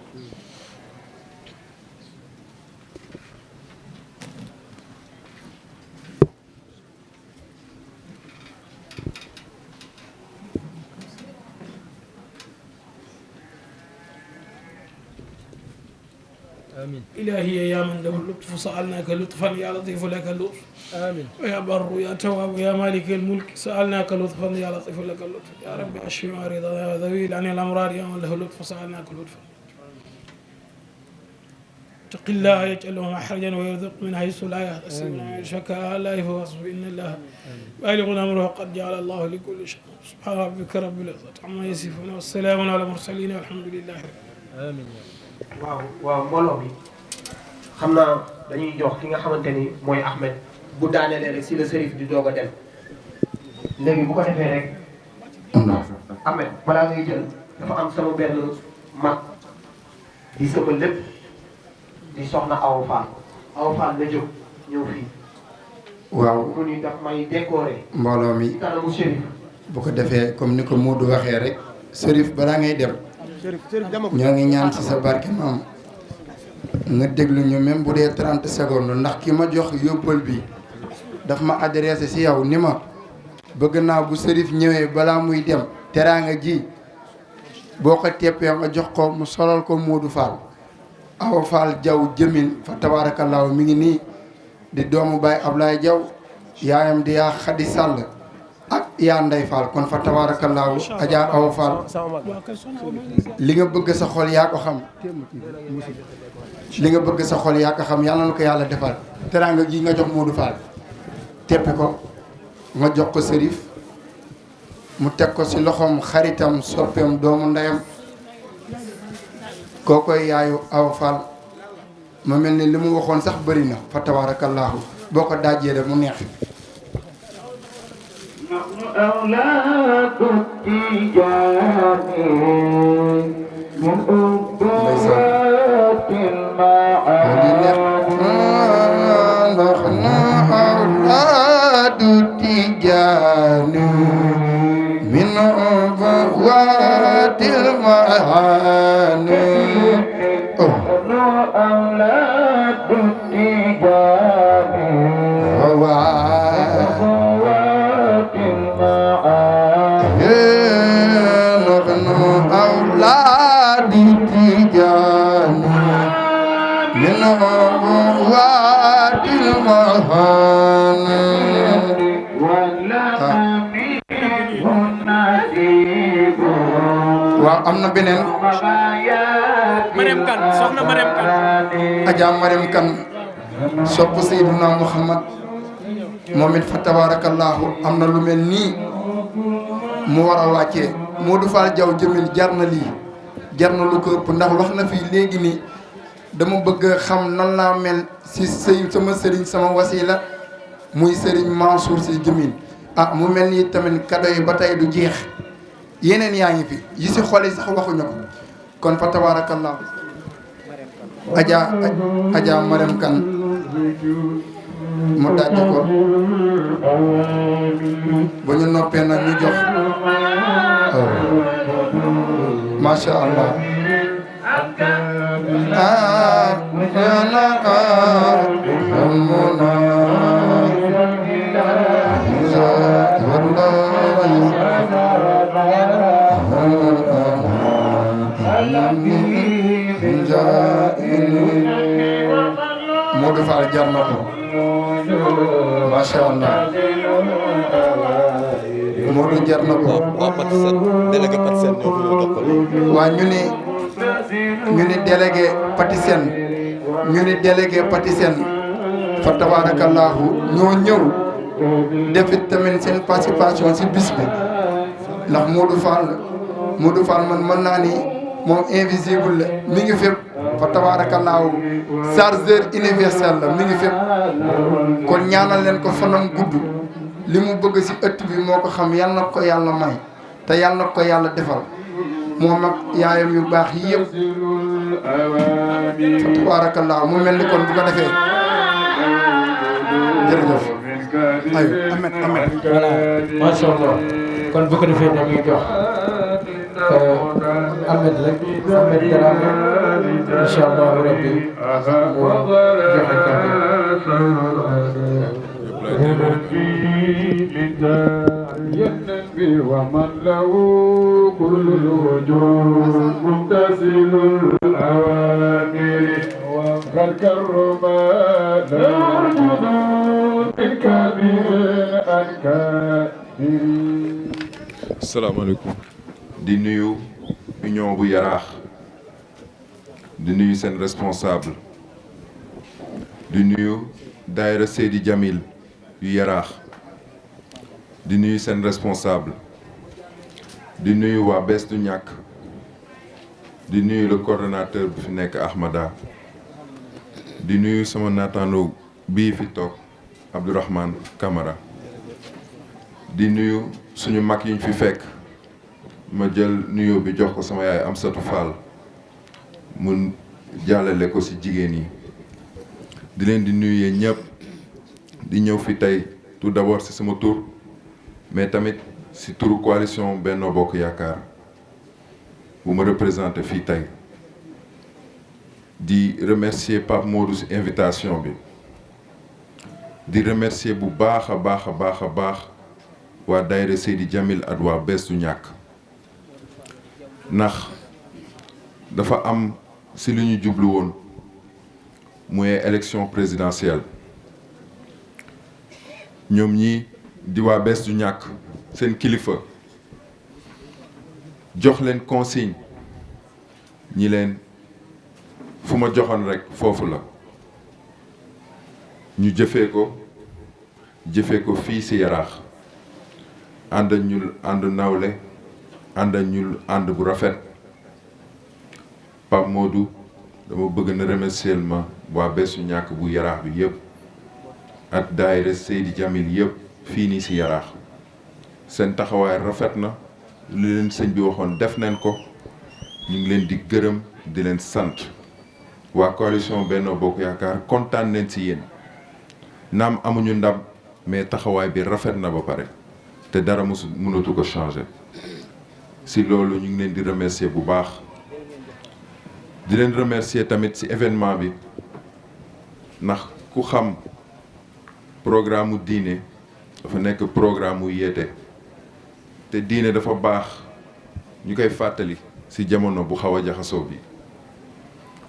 S7: آمين
S5: إلهي يا من له اللطف سألناك لطفا يا لطيف لك اللطف
S7: آمين
S5: ويا بر يا تواب يا مالك الملك سألناك لطفا يا لطيف لك اللطف يا رب أشفي مريضا يا ذويل عن الأمراض يا من له اللطف سألناك لطفا اتق الله يجعل له محرجا ويرزق من حيث لا يحتسب شكا لا يفوصف إن الله بالغ أمره قد جعل الله لكل شيء سبحان ربك رب العزة عما يصفون والسلام على المرسلين والحمد لله
S7: آمين
S6: waaw mbooloo mi xam naa dañuy jox ki nga xamante ni mooy Ahmed bu daanelee rek si la sërif di doog a dem léegi bu ko defee rek Ahmed balaa ngay jël dafa am sama benn mag di sama lépp di soxna Awa Fall la jóg ñëw fii.
S4: waaw
S6: mu ni daf may décorer.
S4: mbooloo mi
S6: ci kanamu Chérif.
S4: bu ko defee comme ni ko Modou waxee rek Chérif balaa ngay dem ñoo ngi ñaan ci sa barke maam nga déglu ñu même bu dee 30 secondes ndax ki ma jox yóbbal bi daf ma adressé ci yow ni ma bëgg naa bu Chérif ñëwee balaa muy dem teraanga ji boo ko teppee nga jox ko mu solal ko Modou Fall. Awa Fall Jaw jëmin fa tabaarakallaahu mi ngi nii di doomu baay Ablaye Jaw yaayam di yaa Xadi Sàll ak yaa Ndey Fall kon fa tabaarakallaahu Adja Awa Fall li nga bëgg sa xol yaa ko xam li nga bëgg sa xol yaa ko xam yàlla na ko yàlla defal teraanga gi nga jox Modou Fall teppi ko nga jox ko Chérif mu teg ko ci loxoom xaritam soppeem doomu ndeyam kookoy yaayu Awa Fall ma mel ni li mu waxoon sax bëri na fa tabaarakallaahu boo ko daajee rek mu neex من أبوات المعاني أولاد التجار أبوات المعاني نحن أولاد التجار من أبوات المعاني waaw am na beneen
S7: Mariam Kane soxna Mariam Kane
S4: Adja Mariam Kane sopp Seydina Muhammad moom it fa tabaarakallaahu am na lu mel nii mu war a wàccee Modou Fall Jaw jëmil jar na lii jar na lu ko ëpp ndax wax na fii léegi nii dama bëgg xam nan laa mel si sama sëriñ sama wasila muy sëriñ Mansour si jëmil ah mu mel nii tamit cadeau yi ba tey du jeex yeneen yaa ngi fi yi si xol yi sax waxuñu ko kon fa tabarakallah Adja Mariam Kane mu dajj ko ba ñu noppee nag ñu jox masha Allah Modou Fall jar na ko masha Allah Modou jar na ko
S3: waa Patisen délégué Patisen ñoo fi ñëw dokkal
S4: waa ñu ni délégué Patisen ñu ni délégué Patisen fa tabarakallahu ñoo ñëw defit tamit seen participation ci bis bi ndax Modou Fall man mën naa ni moom invisible la mi ngi fépp fa tabaarakallaahu chargeur universel la mi ngi fépp kon ñaanal leen ko fanam gudd li mu bëgg ci ëtt bi moo ko xam yal na ko yàlla may te yal na ko yàlla defal moom ak yaayam yu baax yi yëpp fa tabaarakallaahu mu mel ni kon bu ko defee jërëjëf ayo Ahmed
S7: voilà macha allah kon bu ko defee dañuy jox Ahmed rek Ahmed Dramé incha allah rabbi mu joxe kàddu
S2: ومن له كل الوجود ممتثل الأوامر وقد كرم الجنود الكبير الكبير.
S8: Asalaamaaleykum di nuyu union bu Yaraax di nuyu seen responsable di nuyu daayira Seydi Jamil yu Yaraax di nuyu seen responsable di nuyu waa Bees du Ñàkk di nuyu le coordonnateur bi fi nekk Ahmada di nuyu sama naataango bii fi toog Abdourahmane Camara di nuyu suñu mag yi ñu fi fekk ma jël nuyoo bi jox ko sama yaay Amsatou Fall mun jàllale ko ci jigéen yi di leen di nuyee ñëpp di ñëw fi tey tout d'abord ci sama tur mais tamit ci turu coalition Benno Bokk Yaakaar bu ma représenté fii tey di remercier Pape Modou ci invitation bi di remercier bu baax a baax a baax a baax waa daayira Seydi Djamil ak waa Bees du Ñàkk ndax dafa am ci lu ñu jublu woon muy élection présidentielle ñoom ñi di waa Bees du Ñàkk seen kilifa jox leen consigne ñi leen fu ma joxoon rekk foofu la ñu jëfee ko fii ci Yaraax ànd ñul ànd nawle ànd ñul ànd bu rafet Pape Modou dama bëgg na remercier ma waa Bees du Ñàkk bu Yaraax bi yëpp ak daayira Seydi Djamil yëpp fii nii ci Yaraax seen taxawaay rafet na lu leen sëñ bi waxoon def nañ ko ñu ngi leen di gërëm di leen sant waa coalition Benno Bokk Yaakaar kontaan nañ ci yéen naam amuñu ndam mais taxawaay bi rafet na ba pare te dara mënatu ko changer ci loolu ñu ngi leen di remercier bu baax di leen remercier tamit ci événement bi ndax ku xam programme mu diine dafa nekk programme mu yeete te diine dafa baax ñu koy fàttali ci jamono bu xaw a jaxasoo bi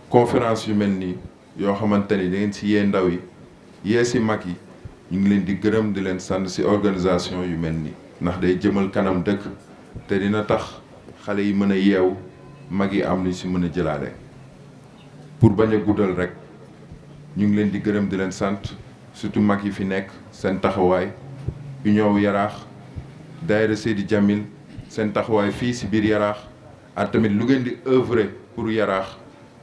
S8: conférence yu mel nii yoo xamante ni da ngeen ci yee ndaw yi yee ci mag yi ñu ngi leen di gërëm di leen sant ci organisation yu mel nii ndax day jëmal kanam dëkk te dina tax xale yi mën a yeewu mag yi am lu ci mën a jëlaale pour bañ a guddal rekk ñu ngi leen di gërëm di leen sant surtout mag yi fi nekk seen taxawaay union Yaraax daayira Seydi Djamil seen taxawaay fii ci biir Yaraax ak tamit lu ngeen di œuvrer pour Yaraax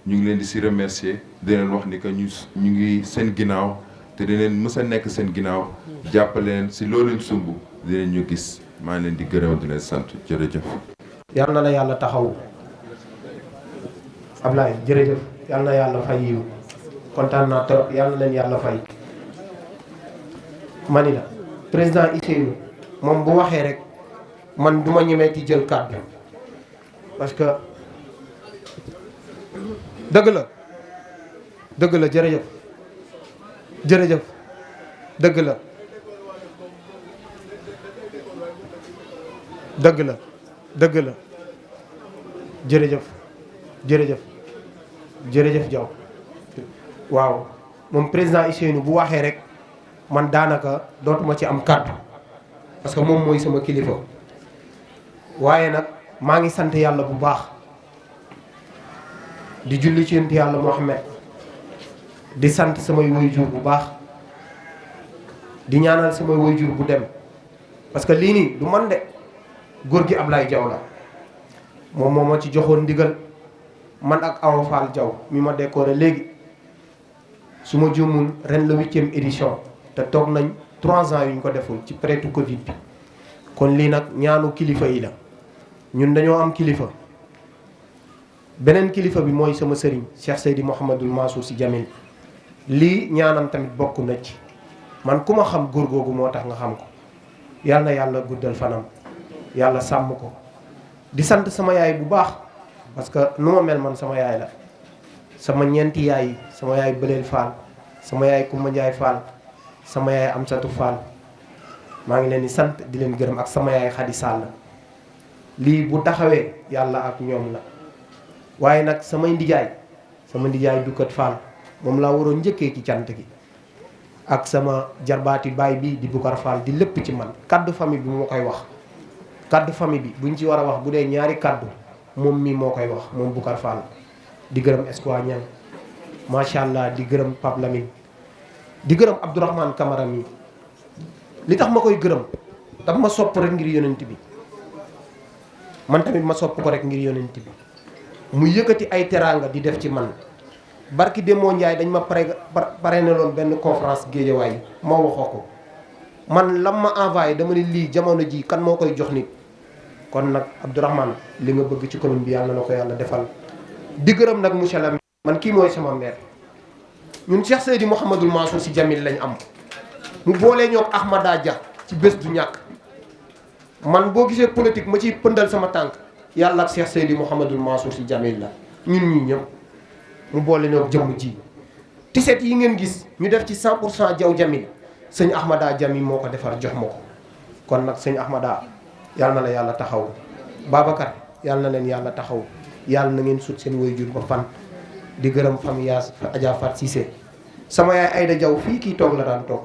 S8: ñu ngi leen di ci remercier di leen wax ni que ñu ngi seen ginnaaw te di leen mës a nekk seen ginnaaw jàppale leen ci loolu leen sumb di leen ñu gis maa ngi leen di gërëm di leen sant jërëjëf.
S6: yal na la yàlla taxaw Ablaye jërëjëf yal na yàlla fay yiw kontaan naa trop yal na leen yàlla fay. mani la président Ousseynou moom bu waxee rek man du ma ñemee ci jël kàddu parce que dëgg la jërëjëf dëgg la jërëjëf Diaw waaw moom président Ousseynou bu waxee rek man daanaka dootuma ci am kàddu parce que moom mooy sama kilifa waaye nag maa ngi sant yàlla bu baax di julli ci yonent yàlla Muhammad di sant samay waajur bu baax di ñaanal samay waajur bu dem parce que lii nii du man de góor gi Ablaye Diaw la moom moo ma ci joxoon ndigal man ak Awa Fall Diaw mi ma décoré léegi su ma juumul ren la 8e édition te toog nañ 3 ans yu ñu ko deful ci prétu Covid bi kon lii nag ñaanu kilifa yi la ñun dañoo am kilifa beneen kilifa bi mooy sama sëriñ Cheikh Seydi Mouhamadul Mansour Sy Djamil lii ñaanam tamit bokk na ci man ku ma xam góor googu moo tax nga xam ko yal na yàlla guddal fanam yàlla sàmm ko di sant sama yaay bu baax parce que nu ma mel man sama yaay la sama ñeenti yaay sama yaay Bëleel Fall sama yaay Kumba Njaay Fall sama yaay Amsatu Fall maa ngi leen di sant di leen gërëm ak sama yaay Xadi Sall lii bu taxawee yàlla ak ñoom la waaye nag sama ndijaay Dukkat Fall moom laa waroon njëkkee ci cant gi ak sama jarbaati baay bi di Bukar Fall di lépp ci man kaddu famille bi moo koy wax kaddu famille bi buñ ci war a wax bu dee ñaari kaddu moom mii moo koy wax moom Bukar Fall di gërëm Espoir Niang macha allah di gërëm Pape Lamine di gërëm Abdourahmane Camara mi li tax ma koy gërëm daf ma sopp rek ngir yonent bi man tamit ma sopp ko rek ngir yonent bi mu yëkkati ay teraanga di def ci man barki Demba Ndiaye dañ ma pare ne loon benn conférence Géejawaay moo waxoo ko man lam ma envoyé dama ne lii jamono ji kan moo koy jox nit kon nag Abdourahmane li nga bëgg ci commune bi yàlla na ko yàlla defal di gërëm nag monsieur le maire man kii mooy sama maire ñun Cheikh Seydi Mouhamadul Mansour Sy Djamil lañ am mu boolee ñoo Ahmada Dia ci bés du ñàkk man boo gisee politique ma ciy pëndal sama tànk yàlla ak Cheikh Seydi Mouhamadul Mansour Sy Djamil la ñun ñii ñëpp mu boole ñoo jëmm ji tiset yi ngeen gis ñu def ci 100% Jaw Djamil sëñ Ahmada Dia mi moo ko defar jox ma ko kon nag sëñ Ahmada yàlla na la yàlla taxaw Babacar yàlla na leen yàlla taxaw yàlla na ngeen sut seen waajur ba fan di gërëm famille yaas Adja Fat Cissé sama yaay Aïda Diaw fii kii toog la daan toog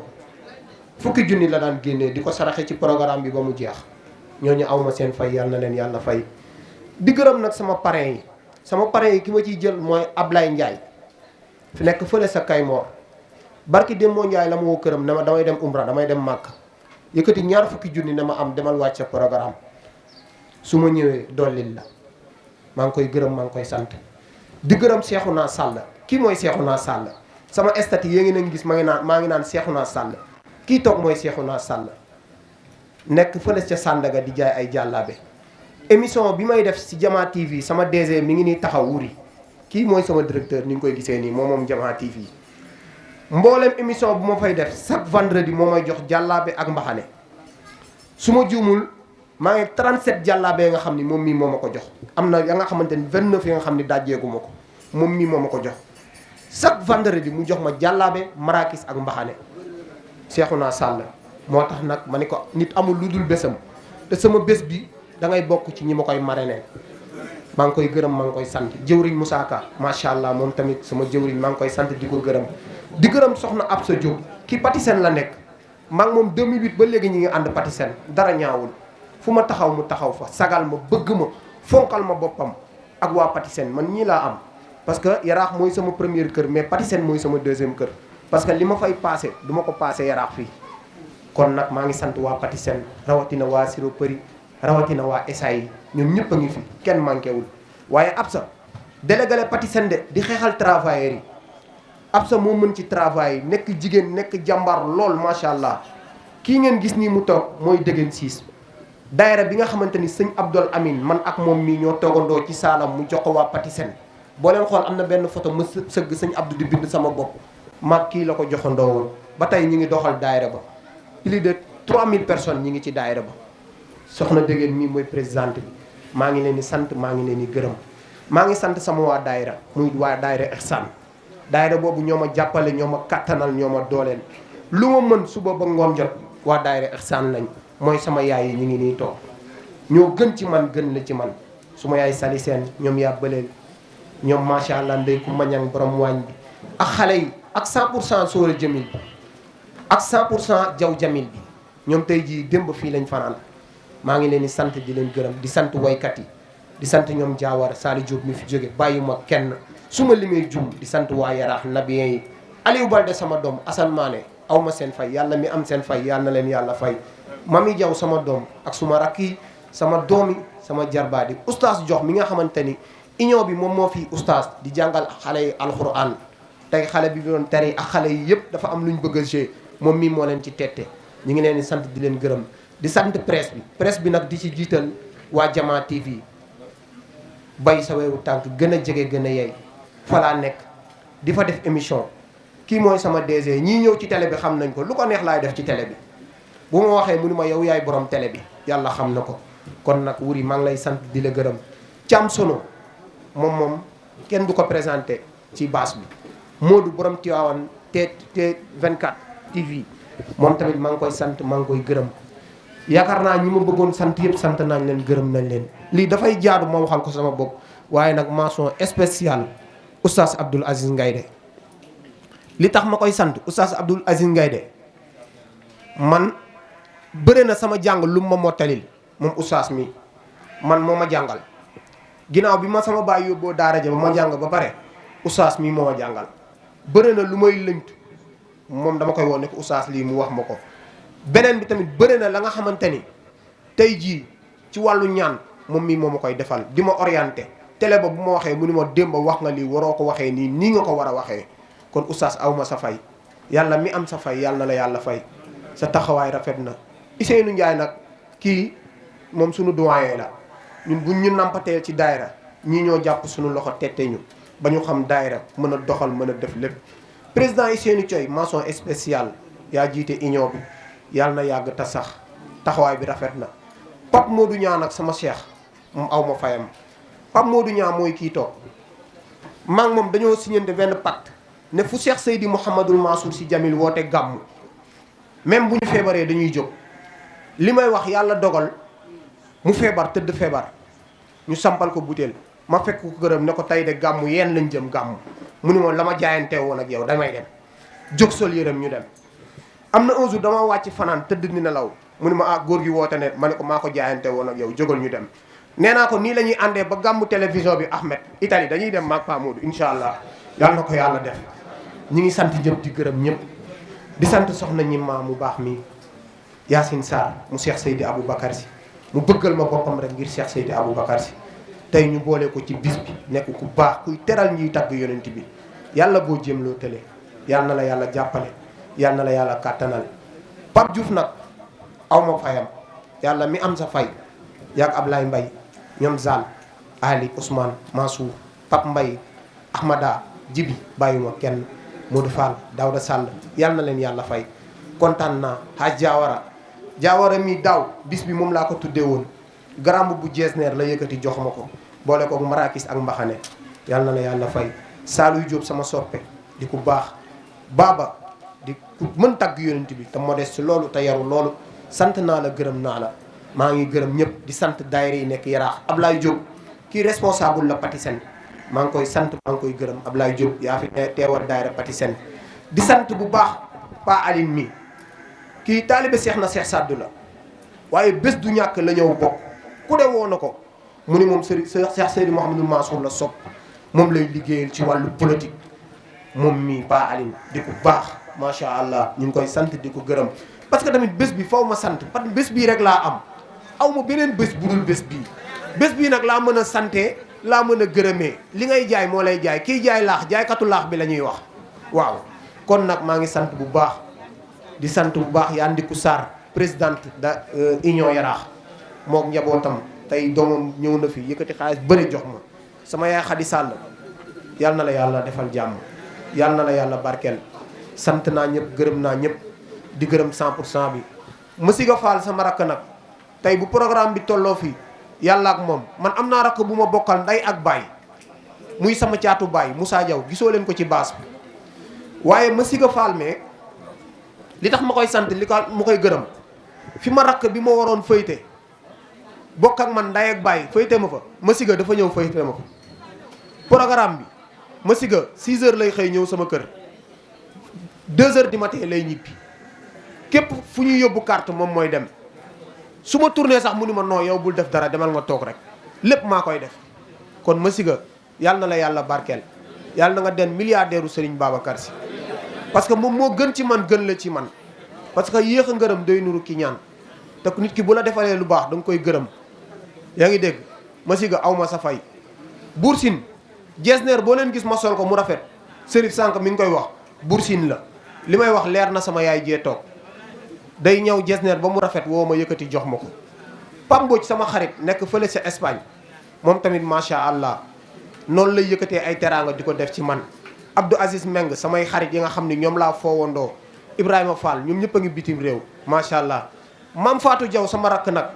S6: fukki junni la daan génnee di ko saraxe ci programme bi ba mu jeex ñooñu awma seen fay yàlla na leen yàlla fay di gërëm nag sama parrain yi ki ma ciy jël mooy Ablaye Ndiaye fi nekk fële sa Kaymoor barki Demba Ndiaye la ma woo këram ne ma damay dem Umra damay dem Màkk yëkkati ñaar fukki junni ne ma am demal wàcc sa programme su ma ñëwee dollil la maa ngi koy gërëm maa ngi koy sant di gërëm Cheikhouna Sall kii mooy Cheikhouna Sall sama statut yi ngi gis maa ngi naan Cheikhouna Sall kii toog mooy Cheikhouna Sall nekk fële ca Sandaga di jaay ay jàllaabe émission bi may def si Jama TV sama DG mi ngi nii taxaw wuri kii mooy sama directeur ni nga koy gisee nii moom Jama TV mboolem émission bu ma fay def chaque vendredi moo may jox jàllaabe ak mbaxane su ma juumul maa ngi 37 jàllaabe nga xam ni moom mii moo ma ko jox am na ya nga xamante ni 29 yi nga xam ni dajjeegu ma ko moom mii moo ma ko jox chaque vendredi mu jox ma jàllaabe marakis ak mbaxane Cheikhouna Sall moo tax nag ma ni ko nit amul lu dul bésam te sama bés bi da ngay bokk ci ñi ma koy marrainer maa ngi koy gërëm maa ngi koy sant jëwriñ Moussa Ka macha allah moom tamit sama jëwriñ maa ngi koy sant di ko gërëm di gërëm soxna Absa Diop kii Patisen la nekk maa ngi moom 2008 ba léegi ñi ngi ànd Patisen dara ñaawul fu ma taxaw mu taxaw fa sagal ma bëgg ma fonkal ma boppam ak waa Patisen man ñii laa am parce que Yaraax mooy sama première kër mais Patisen mooy sama deuxième kër parce que li ma fay passé du ma ko passé Yaraax fii kon nag maa ngi sant waa Patisen rawatina waa Siro Përi rawatina waa Esayi ñoom ñëpp a ngi fi kenn manqué wul waaye Absa délégué Patisen de di xeexal travailleurs yi Absa moo mën ci travail yi nekk jigéen nekk jàmbaar lool macha allah kii ngeen gis nii mu toog mooy Dégeen Siis daayira bi nga xamante ni sëñ Abdol Amin man ak moom mii ñoo toogandoo ci saalam mu jox ko waa Patisen boo leen xool am na benn photo ma sëgg sëñ Abdou di bind sama bopp maag kii la ko joxandoo woon ba tey ñi ngi doxal daayira ba plus de 3000 personnes ñi ngi ci daayira ba soxna Dégeen mii mooy présidente bi maa ngi leen di sant maa ngi leen di gërëm maa ngi sant sama waa daayira muy waa daayira Ihsan daayira boobu ñoo ma jàppale ñoo ma kattanal ñoo ma dooleel lu ma mën suba ba ngoon jot waa daayira Ihsan lañ mooy sama yaay yi ñu ngi nii toog ñoo gën ci man gën la ci man su ma yaay sali seen ñoom yaa bëleel ñoom macha allah ndey ku mañang borom waañ bi ak xale yi ak 100% Soore Jamil bi ak 100% Jaw Jamil bi ñoom tey jii démb fii lañ fanaan maa ngi leen di sant di leen gërëm di sant waykat yi di sant ñoom Diawara Sali Diop mi fi jóge bàyyuma kenn su ma limee jum di sant waa Yaraax Nabien yi Aliou Balde sama doom Assane Mané aw ma seen fay yàlla mi am seen fay yàlla na leen yàlla fay Mami Diaw sama doom ak suma rakk yi sama doomi sama jarbaadi oustaz jox mi nga xamante ni union bi moom moo fi oustaz di jàngal xale yi alxuraan tey xale bi doon tere ak xale yi yëpp dafa am lu ñu bëgg a jouer moom mii moo leen ci tette ñu ngi leen di sant di leen gërëm di sant presse bi nag di ci jiital waa Jama TV bay sa weeru tànk gën a jege gën a yey fa laa nekk di fa def émission kii mooy sama DG ñii ñëw ci télé bi xam nañ ko lu ko neex laay def ci télé bi bu ma waxee mu ni ma yow yaay borom télé bi yàlla xam na ko kon nag wuri maa ngi lay sant di la gërëm Thiam Sono moom kenn du ko présenté ci base bi Modou borom Tivaouane T24 TV moom tamit maa ngi koy sant maa ngi koy gërëm yaakaar naa ñi ma bëggoon sant yëpp sant nañ leen gërëm nañ leen lii dafay jaadu ma waxal ko sama bopp waaye nag mention spéciale oustaz Abdoul Aziz Ngaïdé li tax ma koy sant oustaz Abdoul Aziz Ngaïdé man bëre na sama jàng lu ma mottalil moom oustaz mi man moo ma jàngal ginnaaw bi ma sama baay yóbboo daara ja ba ma jàng ba pare oustaz mi moo ma jàngal bëre na lu may lënt moom dama koy woon ne ko oustaz lii mu wax ma ko beneen bi tamit bëre na la nga xamante ni tey jii ci wàllu ñaan moom mii moo ma koy defal di ma orienté télé ba bu ma waxee mu ni ma démb wax nga lii waroo ko waxee nii nga ko war a waxee kon oustaz aw ma sa fay yàlla mi am sa fay yàlla na la yàlla fay sa taxawaay rafet na Ousseynou Ndiaye nag kii moom suñu doyen la ñun buñ ñu nampateel ci daayira ñii ñoo jàpp suñu loxo tette ñu ba ñu xam daayira mën a doxal mën a def lépp. président Ousseynou Thioye mention spéciale yaa jiite union bi yàlla na yàgg te sax taxawaay bi rafet na. Pape Modou Niang nag sama cheikh moom aw ma fayam Pape Modou Niang mooy kii toog maa ngi moom dañoo signante benn pacte ne fu Cheikh Seydi Mouhamadul Mansour Sy Djamil woote gàmmu même bu ñu feebaree dañuy jóg. li may wax yàlla dogal mu feebar tëdd feebar ñu sampal ko butéel ma fekk ko gërëm ne ko tey de gàmmu yéen lañ jëm gàmmu mu ni moom la ma jaayante woon ak yow damay dem jóg sol yërëm ñu dem. am na un jour dama wàcc fanaan tëdd ni nelaw mu ni ma ah góor gi woote ne ma ne ko maa ko jaayante woon ak yow jógal ñu dem. nee naa ko nii la ñuy àndee ba gàmmu télévision bi Ahmed Italie dañuy dem maag Pa Modou incha allah yàlla na ko yàlla def. ñi ngi sant ñëpp di gërëm ñëpp di sant soxna ñi ma mu baax mi Yacine Sarr mu Cheikh Seydi Aboubacar Sy mu bëggal ma boppam rek ngir Cheikh Seydi Aboubacar Sy tey ñu boole ko ci bis bi nekk ku baax kuy teral ñuy tagg yonent bi yàlla boo jéem loo tële yàlla na la yàlla jàppale yàlla na la yàlla kàttanal. Pape Diouf nag aw ma fayam yàlla mi am sa fay yaag Ablaye Mbaye ñoom Zal Ali Ousmane Mansour Pape Mbaye Ahmada Jibi bàyyuma kenn Modou Fall Daouda Sall yàlla na leen yàlla fay kontaan naa Hadj Diawara mi daaw bis bi moom laa ko tuddee woon garamb bu jeesneer la yëkkati jox ma ko boole ko marakis ak mbaxane yàlla na la yàlla fay. Saaluy Diop sama soppe di ku baax Baba di ku mën tagg yonent bi te modeste loolu te yaru loolu sant naa la gërëm naa la maa ngi gërëm ñëpp di sant daayira yi nekk Yaraax Ablaye Diop kii responsable la Patisen maa ngi koy sant maa ngi koy gërëm Ablaye Diop yaa fi teewal daayira Patisen di sant bu baax Pa Aline mi kii taalibe seex na seex sàddu la waaye bés du ñàkk la ñëw bokk ku de woo na ko mu ni moom Serigne Cheikh Seydi Mouhamadou Mansour la sopp moom lay liggéeyal ci wàllu politique moom mii Pa Aline di ko baax macha allah ñu ngi koy sant di ko gërëm parce que tamit bés bi faw ma sant parce que bés bii rek laa am aw ma beneen bés bu dul bés bii nag laa mën a sante laa mën a gërëmee li ngay jaay moo lay jaay kiy jaay laax jaaykatu laax bi la ñuy wax waaw kon nag maa ngi sant bu baax di sant bu baax yaa Ndiku Sarr présidente da union Yaraax mook njabootam tey doomam ñëw na fi yëkkati xaalis bëri jox ma sama yaay Xadi Sall yal na la yàlla defal jàmm yal na la yàlla barkeel sant naa ñëpp gërëm naa ñëpp di gërëm 100% bi Masiga Fall sama rakk nag tey bu programme bi tolloo fii yàlla ak moom man am naa rakk bu ma bokkal nday ak baay muy sama caatu baay Moussa Diaw gisoo leen ko ci baas bi waaye Masiga Fall mais li tax ma koy sant li ko ma koy gërëm fi ma rakk bi ma waroon fëyte bokk ak man nday ak baay fëyte ma fa Masiga dafa ñëw fëyte ma fa programme bi Masiga 6 heures lay xëy ñëw sama kër 2 heures du matin lay ñibbi képp fu ñuy yóbbu carte moom mooy dem su ma tourné sax mu ni ma non yow bul def dara demal nga toog rek lépp maa koy def kon Masiga yàlla na la yàlla barkeel yàlla na nga den milliardaire u Serigne Babacar Sy parce que moom moo gën ci man gën la ci man parce que yéex a ngërëm day nuru ki ñaan te nit ki bu la defalee lu baax da nga koy gërëm yaa ngi dégg Masiga aw ma sa fay Bour Sine jesneer boo leen gis ma sol ko mu rafet Serif Sànq mi ngi koy wax Bour Sine la li may wax leer na sama yaay jee toog day ñëw jesneer ba mu rafet woo ma yëkkati jox ma ko Pam Mbodj sama xarit nekk fële sa Espagne moom tamit macha allah noonu lay yëkkatee ay teraanga di ko def ci man Abdou Aziz Meng samay xarit yi nga xam ne ñoom laa foowandoo Ibrahima Fall ñoom ñëpp a ngi bitim réew macha allah Mam Fatou Diaw sama rakk nag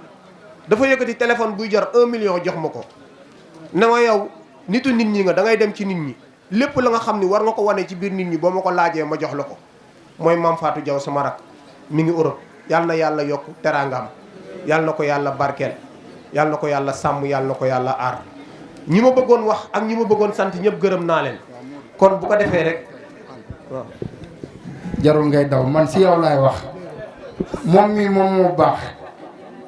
S6: dafa yëkkati téléphone buy jar 1 million jox ma ko ne ma yow nitu nit ñi nga da ngay dem ci nit ñi lépp la nga xam ni war nga ko wane ci biir nit ñi boo ma ko laajee ma jox la ko mooy Mam Fatou Diaw sama rakk mi ngi Europe yàlla na yàlla yokk teraangam yàlla na ko yàlla barkeel yàlla na ko yàlla sàmm yàlla na ko yàlla aar ñi ma bëggoon wax ak ñi ma bëggoon sant ñëpp gërëm naa leen kon bu ko defee rek waaw.
S4: jarul ngay daw man si yow laay wax moom mii moom moo baax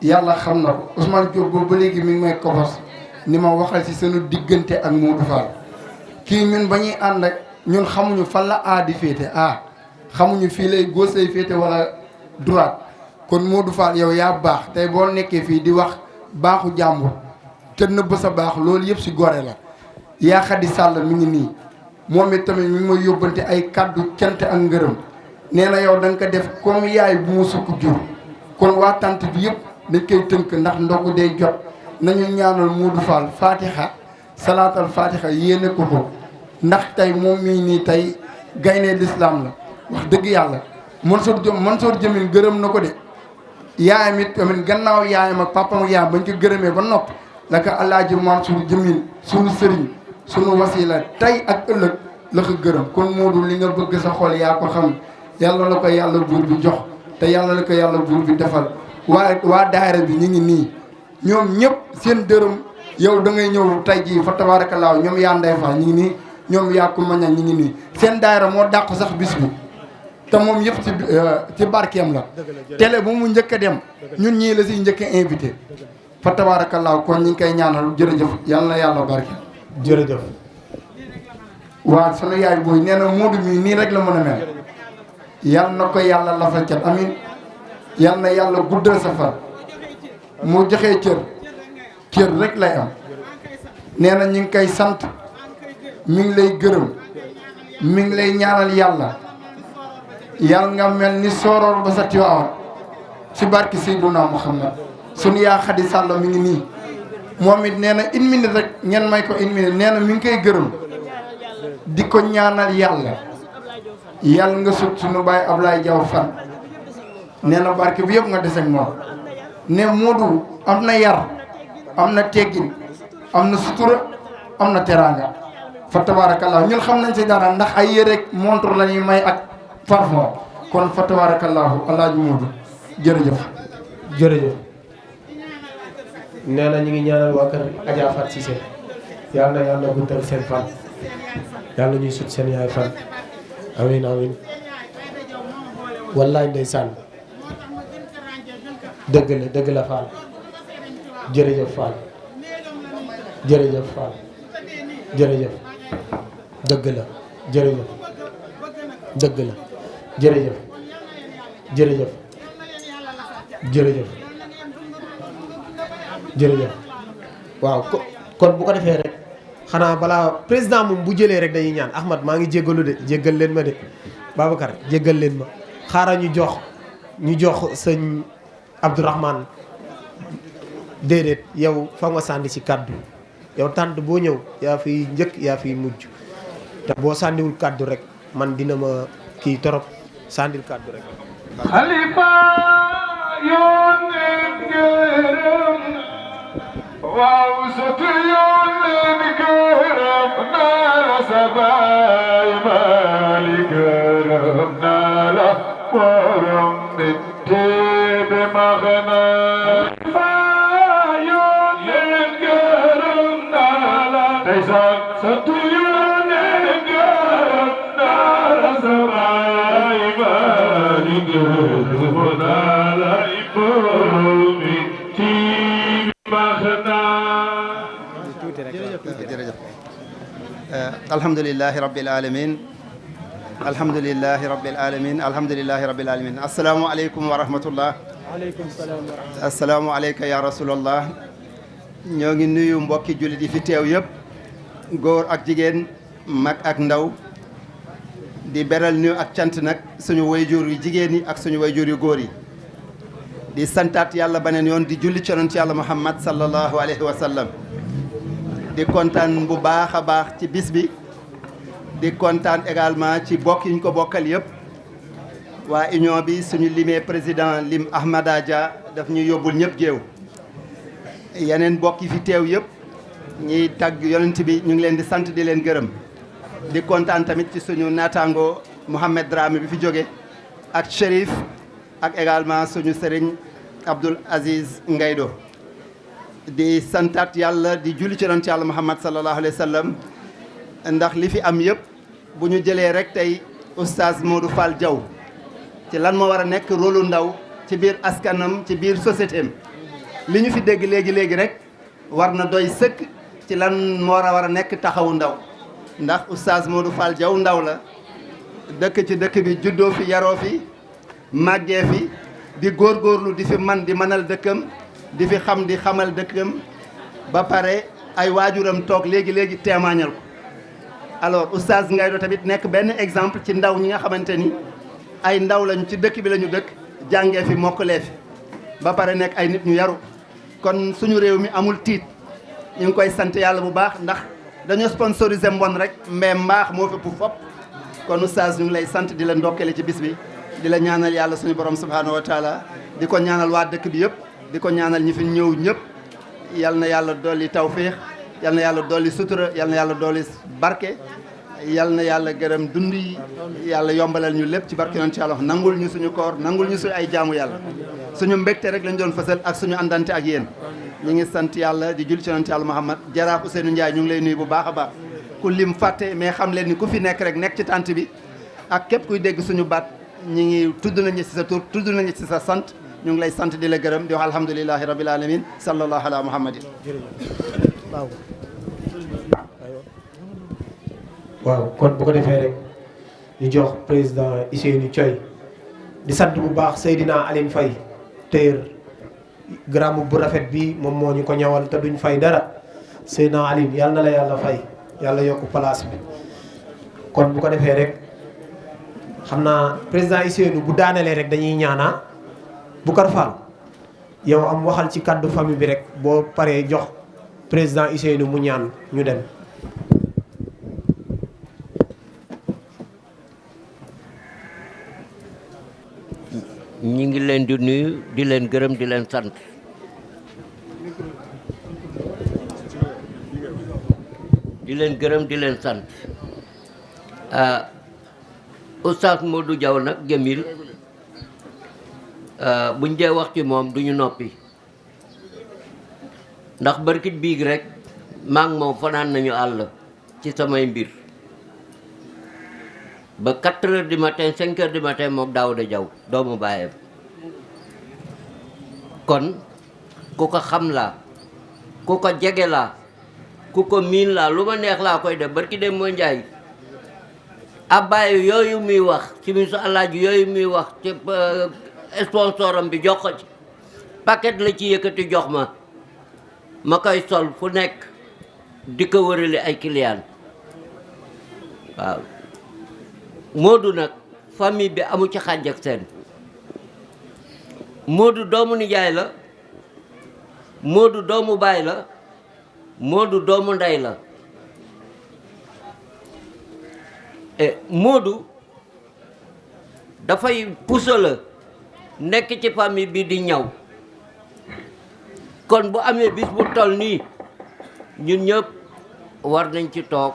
S4: yàlla xam na ko Ousmane Diop boobu ba léegi mi ngi may kobos ni ma waxal ci sunu diggante ak Modou Fall kii ñun ba ñuy ànd ak ñun xamuñu fan la aadi féete xamuñu fii lay gauche lay féete wala droite kon Modou Fall yow yaa baax tey boo nekkee fii di wax baaxu jàmbur te nëbb sa baax loolu yëpp si gore la yaa Xadi Sall mi ngi nii moom it tamit mi ngi may yóbbante ay kàddu cant ak ngërëm nee na yow da nga ko def comme yaay bu mu sukk jur kon waa tant bi yëpp dañ koy tënk ndax ndogu day jot nañu ñaanal Modou Fall fatiha salaatal fatiha yéene ko ko ndax tey moom mii nii tey gaynde lislaam la wax dëgg yàlla Mansour Jamil gërëm na ko de yaayam it tamit gannaaw yaayam ak papam ak yaayam bañ ko gërëmee ba noppi la ko Alaaji Mansour Jamil sunu sëriñ sunu wasila tey ak ëllëg la ko gërëm kon Modou li nga bëgg sa xol yaa ko xam yàlla la ko yàlla buur bi jox te yàlla la ko yàlla buur bi defal waa daayira bi ñu ngi nii ñoom ñëpp seen dërëm yow da ngay ñëw tey jii fa tabaarakallaa ñoom yaa ndey fa ñu ngi nii ñoom yaa ko maña ñu ngi nii seen daayira moo dàq sax bis bi te moom yëpp ci barkeem la télé bu mu njëkk a dem ñun ñii la siy njëkk a invité fa tabaarakallaa kon ñu ngi koy ñaanal jërëjëf yàlla na yàlla barkeem
S6: jërëjëf
S4: waaw sunu yaay booy nee na Modou mii nii rek la mën a mel yàlla na ko yàlla lafal cat amin yàlla na yàlla guddal sa fan moo joxee cër rek lay am nee na ñu ngi koy sant mi ngi lay gërëm mi ngi lay ñaanal yàlla nga mel ni sooroor ba sa Tiwaawan ci barki Seydina Muhammad sunu yaa Xadi Sàll mi ngi nii moom it nee na une minute rek ngeen may ko une minute nee na mi ngi koy gërëm di ko ñaanal yàlla nga sut sunu baay Ablaye Diaw fan nee na barke bi yëpp nga des ak moom ne Modou am na yar am na teggin am na sutura am na teraanga fa tabarakallah ñun xam nañ si dara ndax ay yére montre la ñuy may ak parfum kon fa tabarakallahu Alaaji Modou jërëjëf
S6: nee na ñu ngi ñaanal waa kër Adja Fat Cissé yàlla na yàlla guddal seen fan yàlla ñuy sut seen yaay fan amin amin wallaay ndeysaan dëgg la Fall jërëjëf Fall jërëjëf Fall jërëjëf dëgg la jërëjëf waaw kon bu ko defee rek xanaa balaa président moom bu jëlee rek dañuy ñaan Ahmad maa ngi jéggalu de jéggal leen ma de Babacar jéggal leen ma xaaral ñu jox sëñ Abdourahmane déedéet yow fa nga sànni ci kàddu yow tànt boo ñëw yaa fiy njëkk yaa fiy mujj te boo sànniwul kàddu rek man dina ma kii torop sànnil kàddu rek
S2: xalifa yónneen gërëm waaw sotu yónneen gërëm naa la sa baay maali gërëm naa la borom min téebe maxna xalifa yónneen gërëm naa la ndeysaan sotu yónneen gërëm naa la sa baay maali gërëm naa la borom min téebe maxna
S9: jërëjëf alhamdulillahi rabbil alamin alhamdulillahi rabbil alamin alhamdulillahi rabbil alamin assalaamu aleykum wa rahmatullah
S6: aleykum salaam wa rahmatullah
S9: assalaamu aleyka ya rasulallah ñoo ngi nuyu mbokki jullit yi fi teew yëpp góor ak jigéen mag ak ndaw di beral nuyu ak cant nag suñu wayjur yu jigéen yi ak suñu wayjur yu góor yi di santaat yàlla beneen yoon di julli ci yonent yàlla muhammad sallallahu alayhi wa sallam di kontaan bu baax a baax ci bis bi di kontaan également ci bokk yi ñu ko bokkal yëpp waa union bi suñu limee président lim Ahmada Dia daf ñu yóbbul ñëpp géew yeneen bokk yi fi teew yëpp ñiy tagg yonent bi ñu ngi leen di sant di leen gërëm di kontaan tamit ci suñu naataango Mouhamed Dramé bi fi jóge ak Chérif ak également suñu sëriñ Abdoul Aziz Ngaydo di santaat yàlla di julli ci yonent yàlla Muhammad sallallahu alayhi wa sallam ndax li fi am yëpp bu ñu jëlee rek tey oustaz Modou Fall Diaw ci lan moo war a nekk rôlu ndaw ci biir askanam ci biir société am li ñu fi dégg léegi rek war na doy sëkk ci lan moo war a nekk taxawu ndaw ndax oustaz Modou Fall Diaw ndaw la dëkk ci dëkk bi juddoo fi yaroo fi màggee fi di góorgóorlu di fi man di mënal dëkkam di fi xam di xamal dëkkam ba pare ay waajuram toog léegi témoignal ko alors oustaz Ngaydo tamit nekk benn exemple ci ndaw ñi nga xamante ni ay ndaw lañu ci dëkk bi lañu dëkk jàngee fi mokkalee fi ba pare nekk ay nit ñu yaru kon suñu réew mi amul tiit ñu ngi koy sant yàlla bu baax ndax dañoo sponsorisé mbon rek mais mbaax moo fépp fopp kon oustaz ñu ngi lay sant di la ndokkale ci bis bi di la ñaanal yàlla suñu borom subhanahu wa taala di ko ñaanal waa dëkk bi yëpp di ko ñaanal ñi fi ñëw ñëpp yal na yàlla dolli tawfiix yal na yàlla dolli sutura yal na yàlla dolli barke yal na yàlla gërëm dund yi yàlla yombalal ñu lépp ci barke yoon ci yàlla wax nangul ñu suñu koor nangul ñu suñu ay jaamu yàlla suñu mbégte rek lañ doon fësal ak suñu àndante ak yéen ñu ngi sant yàlla di jul ci yonent yàlla Muhammad jaraaf Ousseynou Ndiaye ñu ngi lay nuyu bu baax a baax ku lim fàtte mais xam leen ni ku fi nekk rek nekk ci tànt bi ak képp kuy dégg suñu baat ñi ngi tudd nañu ci sa tur tudd nañu ci sa sant ñu ngi lay sant di la gërëm di wax alhamdulilahi rabbil alamin sallallahu ala muhammadin
S6: waaw kon bu ko defee rek ñu jox président Ousseynou Thioye di sant bu baax Seydina Aline Faye téer gramme bu rafet bi moom moo ñu ko ñawal te duñ fay dara Seydina Aline yàlla na la yàlla fay yàlla yokk place bi kon bu ko defee rek xam naa président Ousseynou bu daanelee rek dañuy ñaanaa Boucar Fall yow am waxal ci kàddu famille bi rek boo paree jox président Ousseynou mu ñaan ñu dem
S10: ñi ngi leen di nuyu di leen gërëm di leen sant di leen gërëm di leen sant Oustaz Modou Diaw nag Jamil buñ dee wax ci moom duñu noppi ndax barkit biig rek maa ngi moom fanaan nañu àll ci samay mbir ba 4 heures du matin 5 heures du matin moom Daouda Diaw doomu baayam kon ku ko xam laa ku ko jege laa ku ko miin laa lu ma neex laa koy def barki dem moo njaay abbaay yooyu muy wax ci misu alaaji yooyu muy wax ci sponsoram bi jox ko ci paquet la ci yëkkati jox ma koy sol fu nekk di ko wërale ay client waaw Modou nag famille bi amu ci xàjj ak seen Modou doomu nijaay la Modou doomu baay la Modou doomu ndey la Modou dafay puso la nekk ci famille bi di ñaw kon bu amee bis bu toll nii ñun ñëpp war nañ ci toog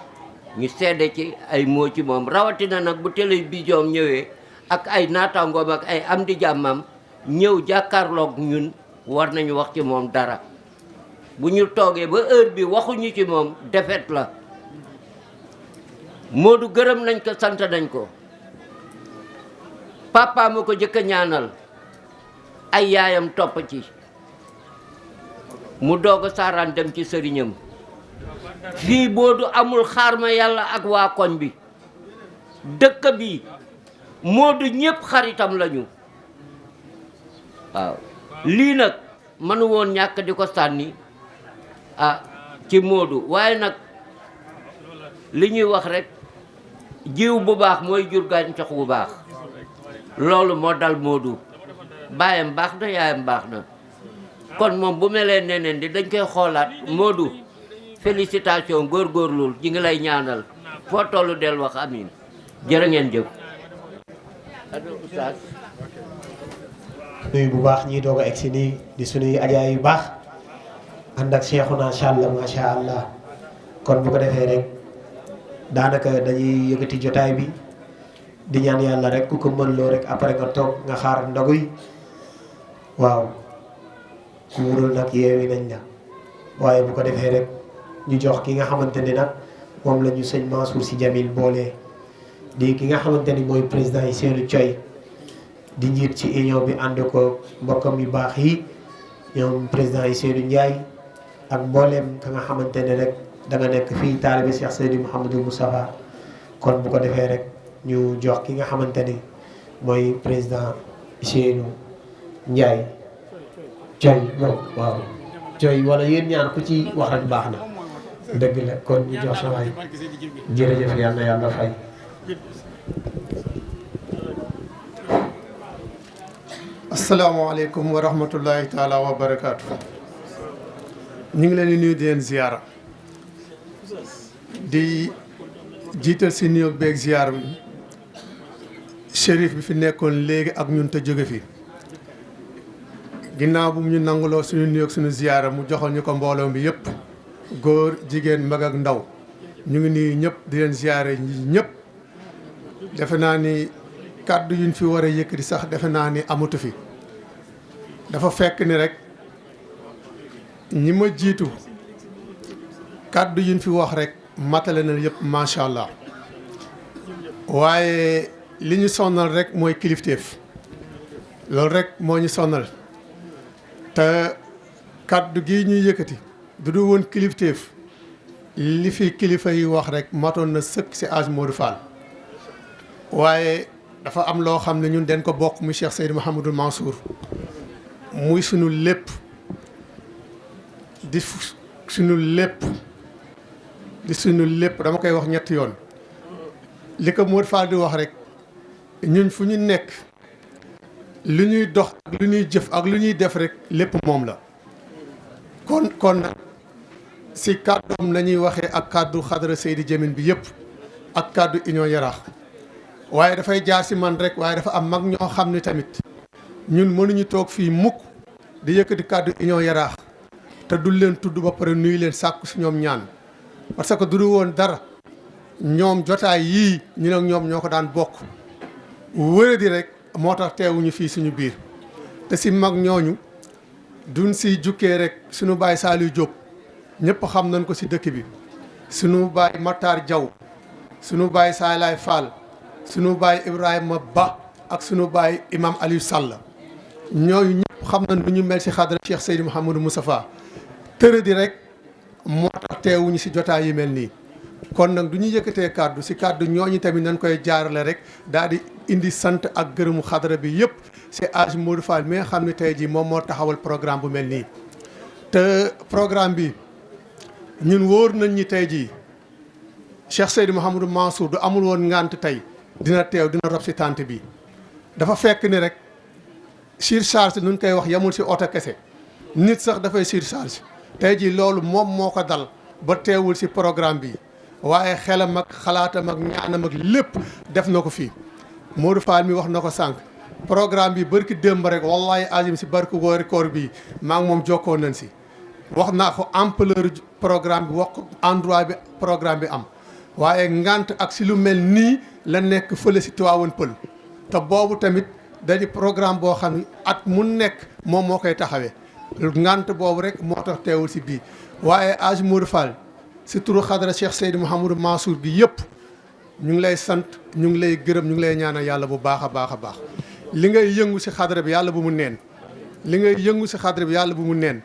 S10: ñu seede ci ay moo ci moom rawatina nag bu télévision ñëwee ak ay naataangoom ak ay am di jàmmam ñëw jàkkaarloog ñun war nañu wax ci moom dara bu ñu toogee ba heure bi waxuñu ci moom defet la Modou gërëm nañ ko sant nañ ko papa ma ko jëkk a ñaanal ay yaayam topp ci mu doog a saaraan dem ci sëriñam fii Modou amul xaar ma yàlla ak waa koñ bi dëkk bi Modou ñëpp xaritam lañu waaw lii nag mënu woon ñàkk di ko sànni ci Modou waaye nag li ñuy wax rek jiw bu baax mooy jur gàncax bu baax loolu moo dal Modou baayam baax na yaayam baax na kon moom bu melee neneen di dañ koy xoolaat Modou félicitation góorgóorlul ji ngi lay ñaanal foo tollu del wax amin jërë ngeen jëf
S6: nuyu bu baax ñii doog a egsi nii di sunuy ajaay yu baax ànd ak Cheikhouna macha allah kon bu ko defee rek daanaka dañuy yëkkati jotaay bi di ñaan yàlla rek ku ko mën loo rek après nga toog nga xaar ndoguy waaw ku wurul nag yeewi nañ la waaye bu ko defee rek ñu jox ki nga xamante ni nag moom la ñu sëñ Mansour Sy Djamil boole di ki nga xamante ni mooy président Ousseynou Thioye di njiit ci union bi ànd ko mbokkam yu baax yi ñoom président Ousseynou Ndiaye ak mbooleem ka nga xamante ne rek da nga nekk fii taalibe Cheikh Seydi Mouhamadou Moustapha kon bu ko defee rek ñu jox ki nga xamante ni mooy président Ousseynou Ndiaye Thioye waaw Thioye wala yéen ñaar ku ci wax rek baax na dëgg la kon ñu jox sa waay jërëjëf yàlla na yàlla fay
S11: asalaamaaleykum wa rahmatullahi taala wa barakaatu. ñu ngi leen di nuyu di leen ziyaara di jiital si nuyoo beeg ziyaara bi shérif bi fi nekkoon léegi ak ñun te jóge fi ginnaaw bu mu ñu nanguloo suñu nuyoo suñu ziyaara mu joxal ñu ko mbooloo bi yëpp góor jigéen mag ak ndaw ñu ngi nuyu ñëpp di leen ziyaare ñëpp defe naa ni kàddu yuñ fi war a yëkkati sax defe naa ni amatu fi dafa fekk ni rek ñi ma jiitu kàddu yuñ fi wax rek matale na yëpp macha allah waaye li ñu sonnal rek mooy kilifteef loolu rek moo ñu sonnal te kàddu gi ñuy yëkkati du du woon kilifteef li fi kilifa yi wax rek matoon na sëkk si Hadj Modou Fall waaye dafa am loo xam ne ñun den ko bokk muy Cheikh Seydou Mouhamadou Mansour muy sunu lépp di sunu lépp dama koy wax ñetti yoon li ko Modou Fall di wax rek ñun fu ñu nekk lu ñuy dox ak lu ñuy jëf ak lu ñuy def rek lépp moom la kon si kàddoom nañuy waxee ak kàddu xadara Seydi Djamil bi yëpp ak kàddu Union Yaraax waaye dafay jaar si man rek waaye dafa am mag ñoo xam ne tamit ñun mënuñu toog fii mukk di yëkkati kàddu Union Yaraax te du leen tudd ba pare nuyu leen sàkku si ñoom ñaan parce que du woon dara ñoom jotaay yii ñu ne ñoom ñoo ko daan bokk wëradi rek moo tax teewuñu fii suñu biir te si mag ñooñu duñ si jukkee rek suñu baay Saliou Diop ñëpp xam nañ ko si dëkk bi suñu baay Matar Diaw suñu baay Saalaay Fall suñu baay Ibrahima Ba ak suñu baay imam Aliou Sall ñooñu ñëpp xam nañ lu ñu mel si xadra Cheikh Seydou Mouhamadou Moustapha tërëdi rek moo tax teewuñu si jotaay yi mel nii kon nag du ñu yëkkatee kàddu si kàddu ñooñu tamit nañ koy jaarale rek daal di indi sant ak gërëmu xadra bi yëpp si Hadj Modou Fall mi nga xam ne tey jii moom moo taxawal programme bu mel nii te programme bi ñun wóor nañ ñi tey jii Cheikh Seydou Mouhamadou Mansour du amul woon ngant tey dina teew dina rob si tànt bi dafa fekk ni rek surcharge nun koy wax yamul si oto kese nit sax dafay surcharge tey jii loolu moom moo ko dal ba teewul si programme bi waaye xelam ak xalaatam ak ñaanam ak lépp def na ko fii Modou Fall mi wax na ko sànq programme bi barki démb rek wallahi azim si barki woori koor bi maa ngi moom jokkoo nañ si wax naa ko ampleur programme bi wax ko endroit bi programme bi am waaye ngant ak si lu mel nii la nekk fële si Tivaouane Peulh te boobu tamit dañu programme boo xam ne at mu nekk moom moo koy taxawee ngant boobu rek moo tax teewul si bii waaye Hadj Modou Fall si turu xadara Cheikh Seydou Mouhamadou Mansour bi yëpp ñu ngi lay sant ñu ngi lay gërëm ñu ngi lay ñaanal yàlla bu baax a baax a baax li ngay yëngu si xadara bi yàlla bu mu neen li ngay yëngu si xadara bi yàlla bu mu neen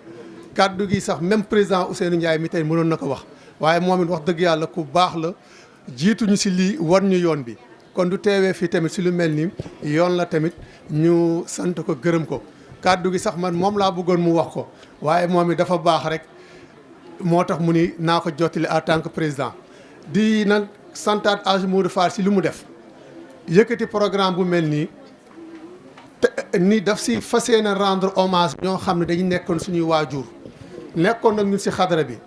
S11: kàddu gi sax même président Ousseynou Ndiaye mi tey mënoon na ko wax waaye moom it wax dëgg yàlla ku baax la jiituñu si lii war ñu yoon bi kon du teewee fii tamit si lu mel ni yoon la tamit ñu sant ko gërëm ko kàddu gi sax man moom laa bëggoon mu wax ko waaye moom it dafa baax rek moo tax mu ni naa ko jottali en tant que président di nag santaat Hadj Modou Fall si lu mu def yëkkati programme bu mel nii te ni daf si fas yéene rendre hommage ñoo xam ne dañu nekkoon suñuy waajur nekkoon nag ñun si xadara bi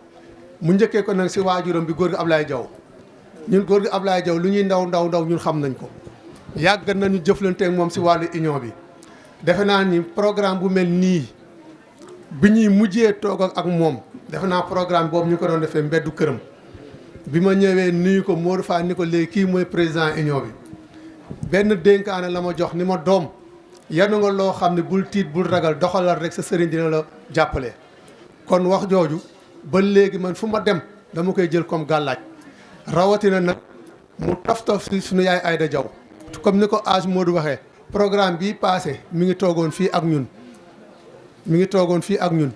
S11: mu njëkkee ko nag si waajuram bi góor gi Ablaye Diaw ñun góor gi Ablaye Diaw lu ñuy ndaw ñun xam nañ ko yàgg nañu jëflante ak moom si wàllu union bi defe naa ni programme bu mel nii bi ñuy mujjee toog ak moom defe naa programme boobu ñu ko doon defee mbeddu këram bi ma ñëwee nuyu ko Modou Fall ni ko léegi kii mooy président union bi benn dénkaane la ma jox ni ma doom yanu nga loo xam ne bul tiit bul ragal doxalal rek sa sëriñ dina la jàppale kon wax jooju ba léegi man fu ma dem dama koy jël comme gàllaaj rawatina nag mu taf si suñu yaay Aïda Diaw comme ni ko Hadj Modou waxee programme bii passé mi ngi toogoon fii ak ñun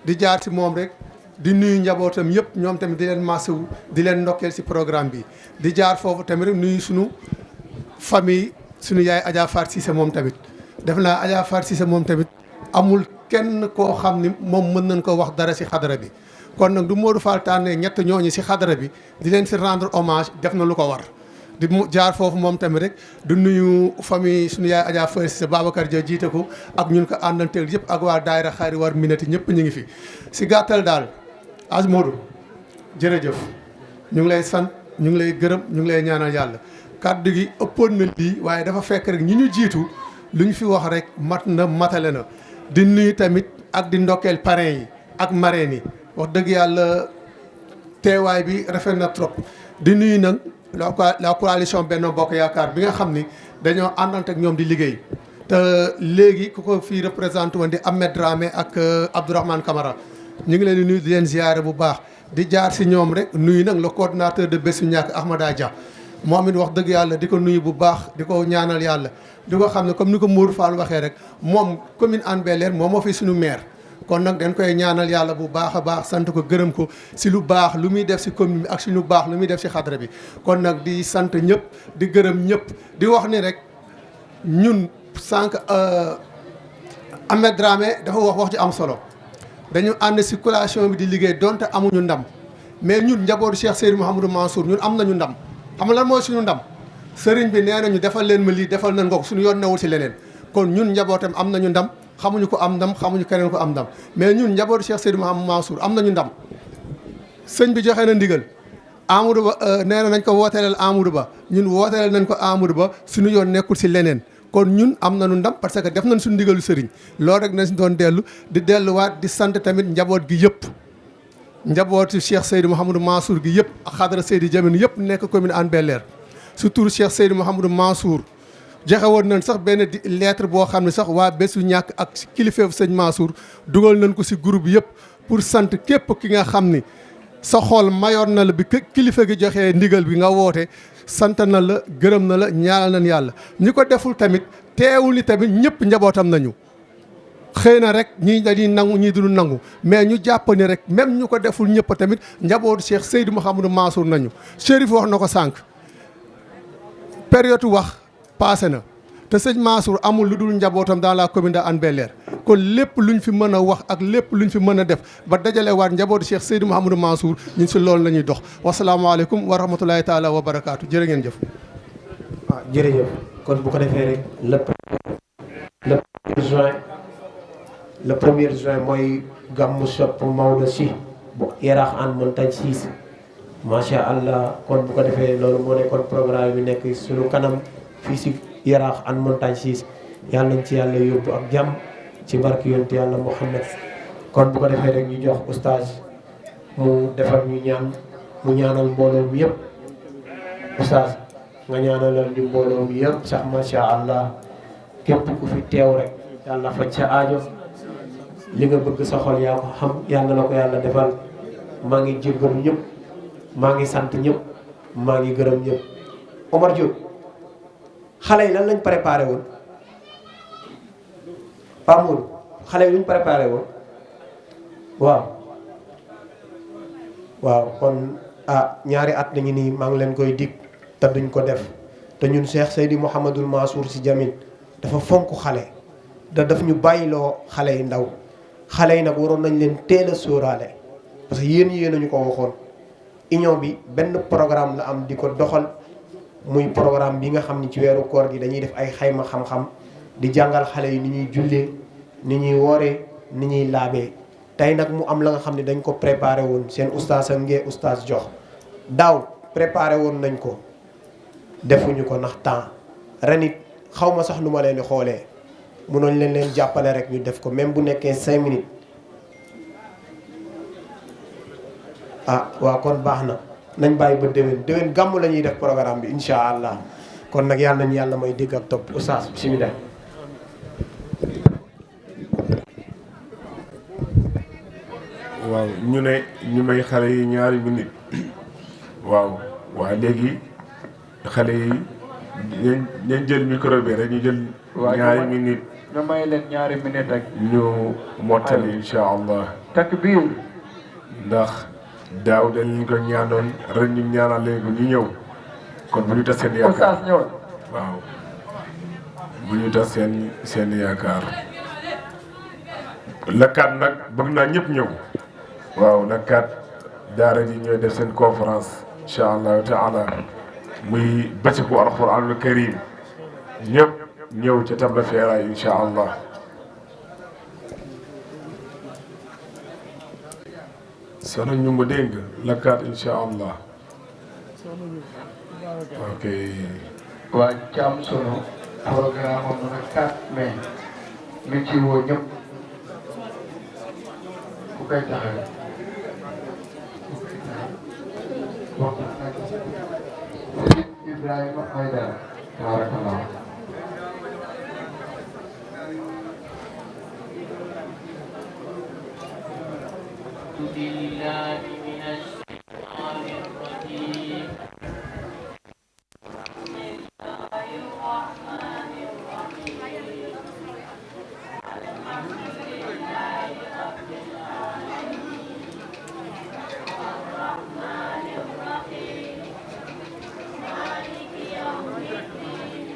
S11: di jaar si moom rek di nuyu njabootam yëpp ñoom tamit di leen masawu di leen ndokkeel si programme bi di jaar foofu tamit rek nuyu suñu famille suñu yaay Adja Fatou Cissé moom tamit def naa Adja Fatou Cissé moom tamit amul kenn koo xam ni moom mën nañ ko wax dara si xadara bi kon nag du Modou Fall tànnee ñett ñooñu si xadara bi di leen si rendre hommage def na lu ko war di mu jaar foofu moom tamit rek du nuyu famille suñu yaay Adja Fay si Babacar Dia jiite ko ak ñun ko àndanteel yëpp ak waa daayira xaari war minati ñëpp ñu ngi fi si gàttal daal Aj Modou jërëjëf ñu ngi lay sant ñu ngi lay gërëm ñu ngi lay ñaanal yàlla kàddu gi ëppoon na lii waaye dafa fekk rek ñi ñu jiitu lu ñu fi wax rek mat na matale na di nuyu tamit ak di ndokkeel parrain yi ak marraine yi wax dëgg yàlla teewaay bi rafet na trop di nuyu nag la coalition Benno Bokk Yaakaar bi nga xam ni dañoo àndante ak ñoom di liggéey te léegi ku ko fii représenté woon di Ahmed Dramé ak Abdourahmane Camara ñu ngi leen di nuyu di leen ziyaare bu baax di jaar si ñoom rek nuyu nag le coordonnateur de Bessu Ñakk Ahmada Dia moom it wax dëgg yàlla di ko nuyu bu baax di ko ñaanal yàlla di ko xam ne comme ni ko Mour Fall waxee rek moom commune Hann Bel-Air moom moo fi suñu maire kon nag dañ koy ñaanal yàlla bu baax a baax sant ko gërëm ko si lu baax lu muy def si commune bi ak si lu baax lu muy def si xadra bi kon nag di sant ñëpp di gërëm ñëpp di wax ni rek ñun sànq Ahmed Dramé dafa wax ci am solo dañu ànd si coalition bi di liggéey donte amuñu ndam mais ñun njabootu Cheikh Seydou Mouhamadou Mansour ñun am nañu ndam xam nga lan mooy suñu ndam sëriñ bi nee nañu defal leen ma lii defal nañ ko suñu yoon newul si leneen kon ñun njabootam am nañu ndam xamuñu ko am ndam xamuñu keneen ko am ndam mais ñun njabootu Cheikh Seydou Mouhamadou Mansour am nañu ndam sëñ bi joxe na ndigal Amadou Ba nee na nañ ko wooteelal Amadou Ba ñun wooteelal nañ ko Amadou Ba suñu yoon nekkul si leneen kon ñun am nañu ndam parce que def nañ suñu ndigalu sëriñ loolu rek nañ si doon dellu di delluwaat di sant tamit njaboot gi yëpp njabootu Cheikh Seydou Mouhamadou Mansour gi yëpp ak xadara Seydou Jamil yëpp nekk commune Hann Bel-Air surtout Cheikh Seydou Mouhamadou Mansour joxe woon nañ sax benn lettre boo xam ne sax waa Bessu Ñakk ak kilifeefu sëñ Mansour dugal nañ ko si groupe yëpp pour sant képp ki nga xam ni sa xol mayoon na la bi kilifa gi joxee ndigal bi nga woote sant na la gërëm na la ñaanal nañ yàlla ñi ko deful tamit teewul ni tamit ñëpp njabootam nañu xëy na rek ñii dañuy nangu ñii duñu nangu mais ñu jàpp ni rek même ñu ko deful ñëpp tamit njabootu Cheikh Seydou Mouhamadou Mansour nañu Chérif wax na ko sànq période wax passé na te sëñ Mansour amul lu dul njabootam dans la commune de Hann Bel-Air kon lépp luñ fi mën a wax ak lépp luñ fi mën a def ba dajale waat njabootu Cheikh Seydou Mouhamadou Mansour ñun si loolu la ñuy dox wasalaamaaleykum wa rahmatulahi taala wa barakaatu jërë ngeen jëf.
S6: waaw jërëjëf kon bu ko defee rek le premier juin mooy gàmmu sopp Maodo si bu Yaraax Hann Montagne 6 macha allah kon bu ko defee loolu moo nekkoon programme bi nekk suñu kanam fii si Yaraax Hann Montagne 6 yàlla nañ ci yàlla yóbbu ak jàmm ci barke yonent yàlla Muhammad kon bu ko defee rek ñu jox oustaz mu defar ñu ñaan mu ñaanal mbooloo mi yëpp oustaz nga ñaanalal ñu mbooloo mi yëpp sax macha allah képp ku fi teew rek yàlla faj sa aajo li nga bëgg sa xol yaa ko xam yàlla na ko yàlla defal maa ngi jéggalu ñëpp maa ngi sant ñëpp maa ngi gërëm ñëpp Omar Diop xale yi lan lañ préparé woon Pape Modou xale yi luñ préparé woon waaw kon ñaari at nañu nii maa ngi leen koy dig te duñ ko def te ñun Cheikh Seydi Mouhamadul Mansour Sy Djamil dafa fonk xale da daf ñu bàyyiloo xale yi ndaw xale yi nag waroon nañ leen teel a sóoraale parce que yéen nañu ko waxoon union bi benn programme la am di ko doxal muy programme bi nga xam ni ci weeru koor gi dañuy def ay xayma xam-xam di jàngal xale yi ni ñuy jullee ni ñuy wooree ni ñuy laabee tey nag mu am la nga xam ne dañ ko préparé woon seen oustaz ak ngee oustaz jox daaw préparé woon nañ ko defuñu ko ndax temps ren it xaw ma sax nu ma leen di xoolee mënoon leen jàppale rek ñu def ko même bu nekkee 5 minutes waaw kon baax na nañ bàyyi ba déwén gàmm la ñuy def programme bi incha allah kon nag yàlla nañu yàlla may dégg ak topp oustaz bismillah.
S2: waaw ñu ne ñu may xale yi ñaari minute waaw léegi xale yi ñeen jël micro bi rek ñu jël ñaari minute
S12: ñu may leen ñaari minute rek
S2: ñu mottali insha allah
S12: takbir
S2: ndax daaw dañ ko ñaanoon ren ñu ñaanal leen ko ñu ñëw kon bu ñu tas seen yaakaar
S12: oustaz ñëw
S2: waaw bu ñu tas seen yaakaar lakkaat nag bëgg naa ñëpp ñëw waaw lakkaat daara ji ñooy def seen conférence insha allahu taala muy bëccëgu alxuraanul karim ñëpp ñëw ca table feeraay incha allah. soxna ñu ma dégg la 4 incha allah. ok.
S12: waa Thiam sunu programme am na 4 mai mi ngi ciy woo ñëpp ku koy taxawee Ibrahima Aïdara tabarakallah.
S13: بالله من الشيطان الرجيم بسم الله الرحمن الرحيم الحمد لله رب العالمين الرحمن الرحيم مالك يوم الدين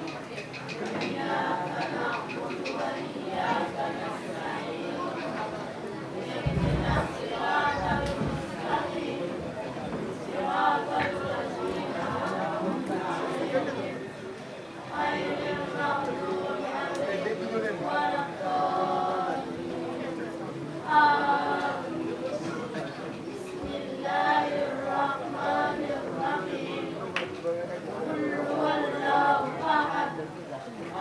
S13: إياك نعبد وإياك نستعين اهدنا الصراط المستقيم صراط الذين أنعمت عليهم غير المغضوب عليهم ولا الضالين آمين. بسم الله الرحمن الرحيم قل هو الله أحد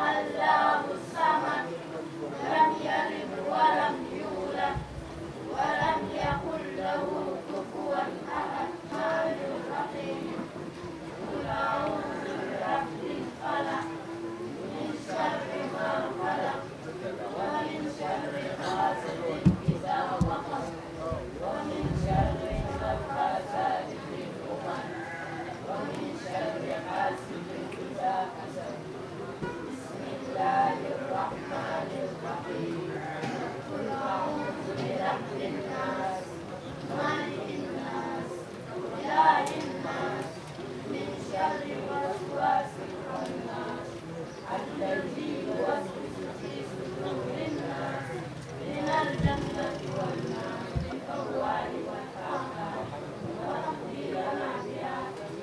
S13: الله الصمد لم يلد ولم يولد ولم يكن له كفوا أحد. الرحمن الرحيم قل أعوذ برب الفلق من شر ما خلق ومن شر غاسق إذا وقب ومن شر النفاثات في العقد ومن شر حاسد إذا حسد. بسم الله الرحمن الرحيم قل أعوذ برب الناس مالك الناس إله الناس من شر الوسواس الخناس الذي يوسوس في صدور الناس من الجنة والناس. الأول والآخر واقضي لنا بها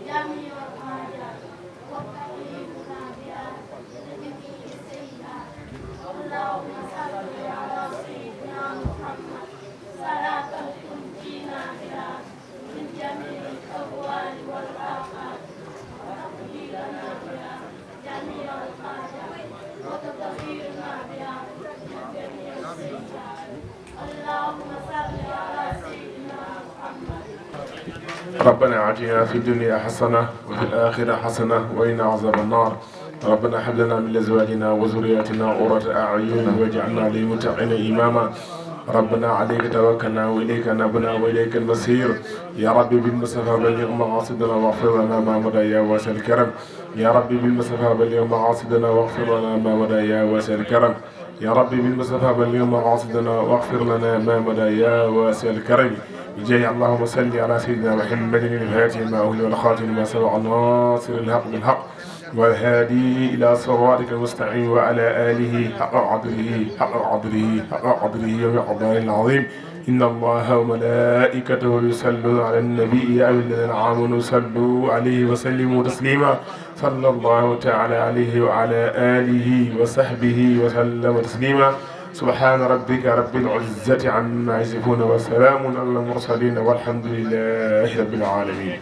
S13: جميع الحاجات وتقييمنا بها جميع السيئات. اللهم صل على سيدنا محمد صلاة تنجينا بها من جميع الأهوال والآفات وتقضي لنا بها جميع الحاجات وتطهرنا بها من جميع السيئات. اللهم صل على سيدنا محمد.
S2: ربنا آتنا في الدنيا حسنة وفي الآخرة حسنة وقنا عذاب النار. ربنا هب لنا من أزواجنا وذرياتنا قرة أعين واجعلنا للمتقين إماما. ربنا عليك توكلنا وإليك نبنا وإليك المصير. يا ربي بالمصطفى بلغ مقاصدنا واغفر لنا ما مضى يا واسع الكرم. يا ربي بالمصطفى بلغ مقاصدنا واغفر لنا ما مضى يا واسع الكرم. يا ربي بالمصطفى بلغ مقاصدنا واغفر لنا ما مضى يا واسع الكرم. بجاه اللهم صل على سيدنا محمد الفاتح ما أهل والخاتم ما سبق الناصر الحق بالحق والهادي إلى صراطك المستقيم وعلى آله حق قدره ومقداره العظيم. إن الله وملائكته يصلون على النبي يا أيها الذين آمنوا صلوا عليه وسلموا تسليما. صلى الله تعالى عليه وعلى آله وصحبه وسلم تسليما. سبحان ربك رب العزة عما يصفون وسلام على المرسلين والحمد لله رب العالمين.